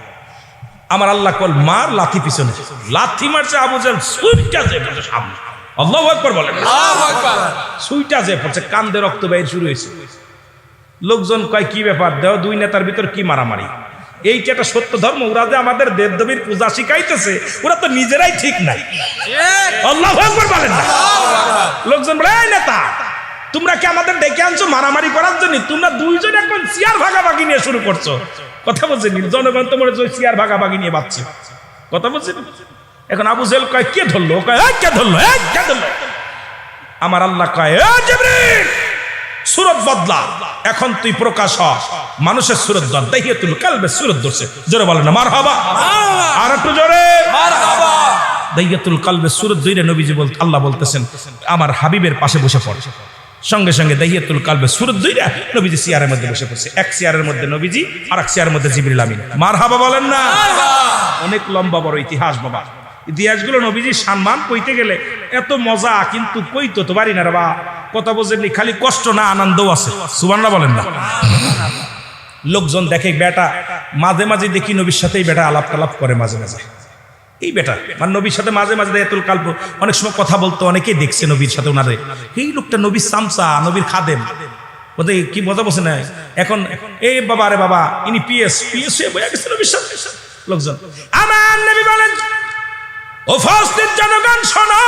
আমার আল্লাহ কল মার, লাথি পিছনে, লাথি মারছে। আবু জেল সুইটা যে পড়ছে সামনে। আল্লাহু আকবার বলেন। সুইটা যে পড়ছে, কান দিয়ে রক্ত বাইর শুরু হয়েছে। লোকজন কয় কি ব্যাপার, দেও দুই নেতার ভিতর কি মারামারি? এইটা একটা সত্য ধর্ম? ওরা যে আমাদের দেবদেবীর পূজা শিখাইতেছে, ওরা তো নিজেরাই ঠিক নাই। আল্লাহু আকবার বলেন না? লোকজন বলে, এই নেতা, তোমরা কি আমাদের ডেকে আনছো মারামারি করার জন্য? তোমরা দুইজন এখন চেয়ার ভাগাভাগি নিয়ে শুরু করছো। কথা বলছেন? জনগণ তো মনে হচ্ছে চেয়ার ভাগাভাগি নিয়ে বাঁচছে। কথা বলছেন? এখন আবু জেহেল কয় কে ধরলো? কয় কে ধরলো? কে ধরলো? আমার আল্লাহ কয়, জিবরিল সূরত বদলা, এখন তুই প্রকাশ হ, মানুষের সূরত ধর, দাহিয়াতুল কালবের সূরত ধরছে। জোরে বলেন না মারহাবা? আর একটু জোরে মারহাবা। দাহিয়াতুল কালবের সূরত ধরে নবীজি আল্লাহ বলতেছেন আমার হাবিবের পাশে বসে পড়। সঙ্গে সঙ্গে দাহিয়াতুল কালবের সূরত ধরে নবীজি চেয়ারের মধ্যে বসে পড়ছে। এক চেয়ারের মধ্যে নবীজি, আর এক চেয়ারের মধ্যে জিবরিল আমিন। মারহাবা বলেন না? অনেক লম্বা বড় ইতিহাস বাবা। ইতিহাসগুলো নবীজি সম্মান কইতে গেলে এত মজা, কিন্তু কইতে তো পারি না রে বা। কথা বোঝেননি, খালি কষ্ট না আনন্দও আছে। সুবহানাল্লাহ বলেন না? লোকজন দেখে বেটা, মাঝে মাঝে দেখি নবীর সাথেই বেটা আলাপ টালাপ করে মাঝে মাঝে। এই বেটা মানে নবীর সাথে মাঝে মাঝে দাহিয়াতুল কালব অনেক সময় কথা বলতো, অনেকেই দেখছে নবীর সাথে ওনারে। এই লোকটা নবীর সামসা, নবীর খাদেম। ওদের কি মজা বসে না এখন? এই বাবা রে বাবা, ইনি পিএস হয়ে বসে গেছে নবীর সাথে। লোকজন, আমার নবী বলেন, উপস্থিত জনগণ শোনো,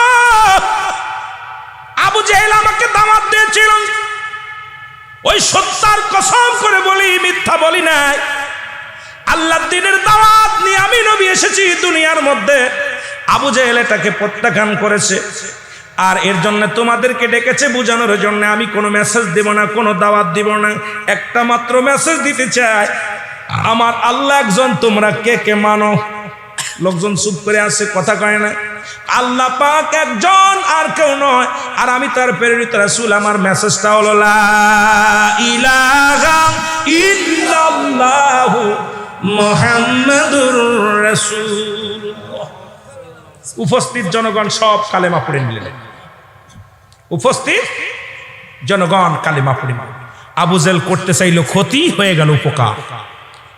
আবু জেহেল আমাকে দাওয়াত দিয়েছিল। ওই সত্যার কসম করে বলি, মিথ্যা বলি নাই। আল্লাহর দ্বীনের দাওয়াত নিয়ে আমি নবী এসেছি দুনিয়ার মধ্যে। আবু জেহেল এটাকে প্রত্যাখ্যান করেছে, আর এর জন্য তোমাদেরকে ডেকেছে বোঝানোর জন্য। আমি কোনো মেসেজ দেব না, কোনো দাওয়াত দিব না। একটা মাত্র মেসেজ দিতে চাই, আমার আল্লাহ একজন, তোমরা কে কে মানো? লোকজন চুপ করে আছে, কথা কয় না। আল্লাহ পাক একজন, আর কেউ নয়, আর আমি তার প্রেরিত রাসূল। আমার মেসেজটা হলো লা ইলাহা ইল্লাল্লাহু মুহাম্মাদুর রাসূলুল্লাহ। উপস্থিত জনগণ সব কালেমা পড়ে নিলেন। উপস্থিত জনগণ কালেমা পড়ে নিলেন। আবু জেহেল করতে চাইলো ক্ষতি, হয়ে গেল উপকার।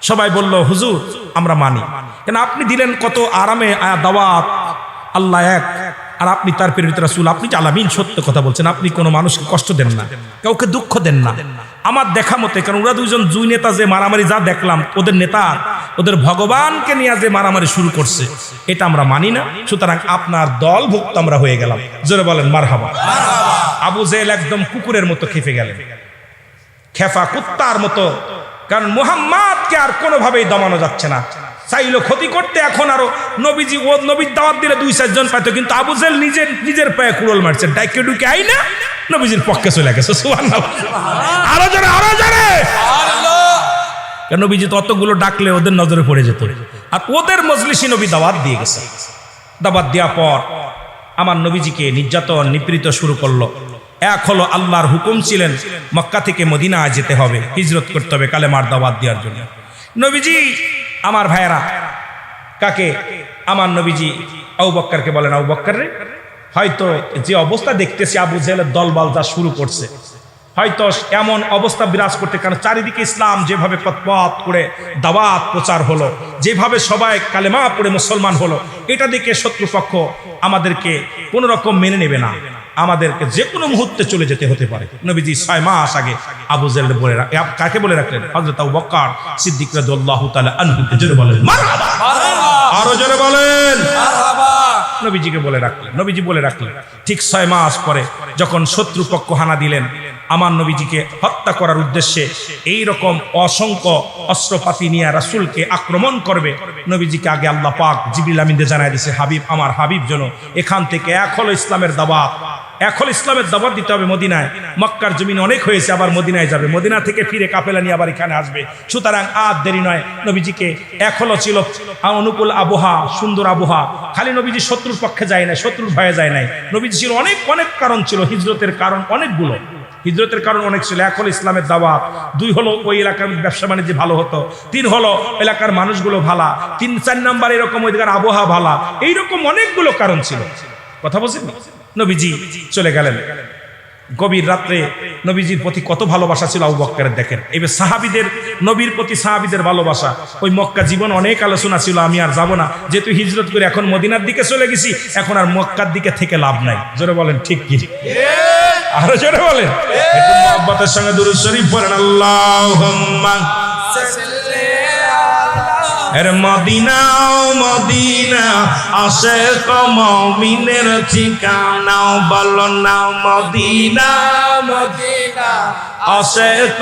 সবাই বলল, হুজুর আমরা মানি। কেন আপনি দিলেন কত আরামে দাওয়াত, আল্লাহ এক, আর আপনি তার প্রেরিত রাসূল, আপনি আলামিন, সত্য কথা বলছেন। আপনি কোনো মানুষকে কষ্ট দেন না, কাউকে দুঃখ দেন না। আমার দেখা মতে, কারণ ওরা দুই নেতা যে মারামারি যা দেখলাম, ওদের নেতা ওদের ভগবানকে নিয়ে যে মারামারি শুরু করছে, এটা আমরা মানি না। সুতরাং আপনার দলভুক্ত আমরা হয়ে গেলাম। জোরে বলেন মারহাবা। আবু জেহেল একদম কুকুরের মতো খেপে গেলেন, খেফা কুত্তার মতো। কারণ মুহাম্মাদকে আর কোনোভাবেই দমানো যাচ্ছে না। চাইলো ক্ষতি করতে, এখন আরো নবীজি, ও নবীর দাওয়াত দিলে 2-4 জন পাইতো, কিন্তু আবু জেহেল নিজের পায়ে কুড়োল মারছে, ডাইকে ডুকে আই না নবীজির পক্ষে চলে গেছে। সুবহানাল্লাহ, আরো জোরে, আরো জোরে। নবীজি ততগুলো ডাকলে ওদের নজরে পড়ে যেত, আর ওদের মজলিসে নবী দাওয়াত দিয়ে গেছে। দাওয়াত দেওয়ার পর আমার নবীজিকে নির্যাতন নিপীড়িত শুরু করলো। এক হলো আল্লাহর হুকুম ছিলেন মক্কা থেকে মদিনায় যেতে হবে, হিজরত করতে হবে কালেমার দাওয়াত দেওয়ার জন্য। নবীজি, আমার ভাইয়েরা, কাকে? আমার নবীজি আবু বকরকে বলেন, আবু বকর রে, হয়তো যে অবস্থা দেখতেছি আবু জেহেলের দলবল যা শুরু করছে, হয়তো এমন অবস্থা বিরাজ করতে, কারণ চারিদিকে ইসলাম যেভাবে পথ করে দাওয়াত প্রচার হলো, যেভাবে সবাই কালেমা পড়ে মুসলমান হলো, এটা দেখে শত্রুপক্ষ আমাদেরকে কোনো রকম মেনে নেবে না, আমাদেরকে যে কোনো মুহূর্তে চলে যেতে হতে পারে। নবীজি 6 মাস আগে আবু জেহেল বলে কাকে বলে রাখলেন? হযরত আবু বকর সিদ্দিক রাদিয়াল্লাহু তাআলা আনহুকে। জোরে বলেন মারহাবা, আরো জোরে বলেন মারহাবা। নবীজিকে বলে রাখলেন, নবীজি বলে রাখলেন। ঠিক 6 মাস পরে যখন শত্রুপক্ষ হানা দিলেন, আমার নবীজিকে হত্যা করার উদ্দেশ্যে এই রকম অসংখ্য অস্ত্রপাতি নিয়ে রাসূলকে আক্রমণ করবে, নবীজিকে আগে আল্লাহ পাক জিবরিল আমিনকে জানায় দিয়েছে, হাবিব, আমার হাবিব যেন এখান থেকে এক হলো ইসলামের দাওয়াত, এক হলো ইসলামের দাওয়াত দিতে হবে মদিনায়। মক্কার জমিন অনেক হয়েছে, আবার মদিনায় যাবে, মদিনা থেকে ফিরে কাফেলা নিয়ে আবার এখানে আসবে। সুতরাং আর দেরি নয়, নবীজিকে এক হলো ছিল অনুকূল আবহাওয়া, সুন্দর আবহাওয়া। খালি নবীজি শত্রুর পক্ষে যায় নাই, শত্রুর ভয়ে যায় নাই। নবীজি ছিল অনেক কারণ ছিল, হিজরতের কারণ অনেকগুলো, হিজরতের কারণ অনেক ছিল। 1 হলো ইসলামের দাওয়াত, 2 হলো ওই এলাকার ব্যবসা বাণিজ্য ভালো হতো, 3 হলো এলাকার মানুষগুলো ভালা, 3-4 নাম্বার এরকম ওইদিকার আবহাওয়া ভালা, এইরকম অনেকগুলো কারণ ছিল। কথা বলছেন? নবীজি চলে গেলেন। গভীর রাত্রে নবীজির প্রতি কত ভালোবাসা ছিল আবু বকরের, দেখেন। এবার সাহাবীদের, নবীর প্রতি সাহাবীদের ভালোবাসা, ওই মক্কা জীবন অনেক আলোচনা ছিল, আমি আর যাব না, যেহেতু হিজরত করে এখন মদিনার দিকে চলে গেছি, এখন আর মক্কার দিকে থেকে লাভ নাই। জোরে বলেন ঠিক কি? আরো জোরে বলেন, একটু মহব্বতের সঙ্গে দুরূদ শরীফ পড়েন, আল্লাহুম্মা এর মদিনা মদিনা আশিক মুমিনের ঠিকানা, বলো না মদিনা মদিনা আশিক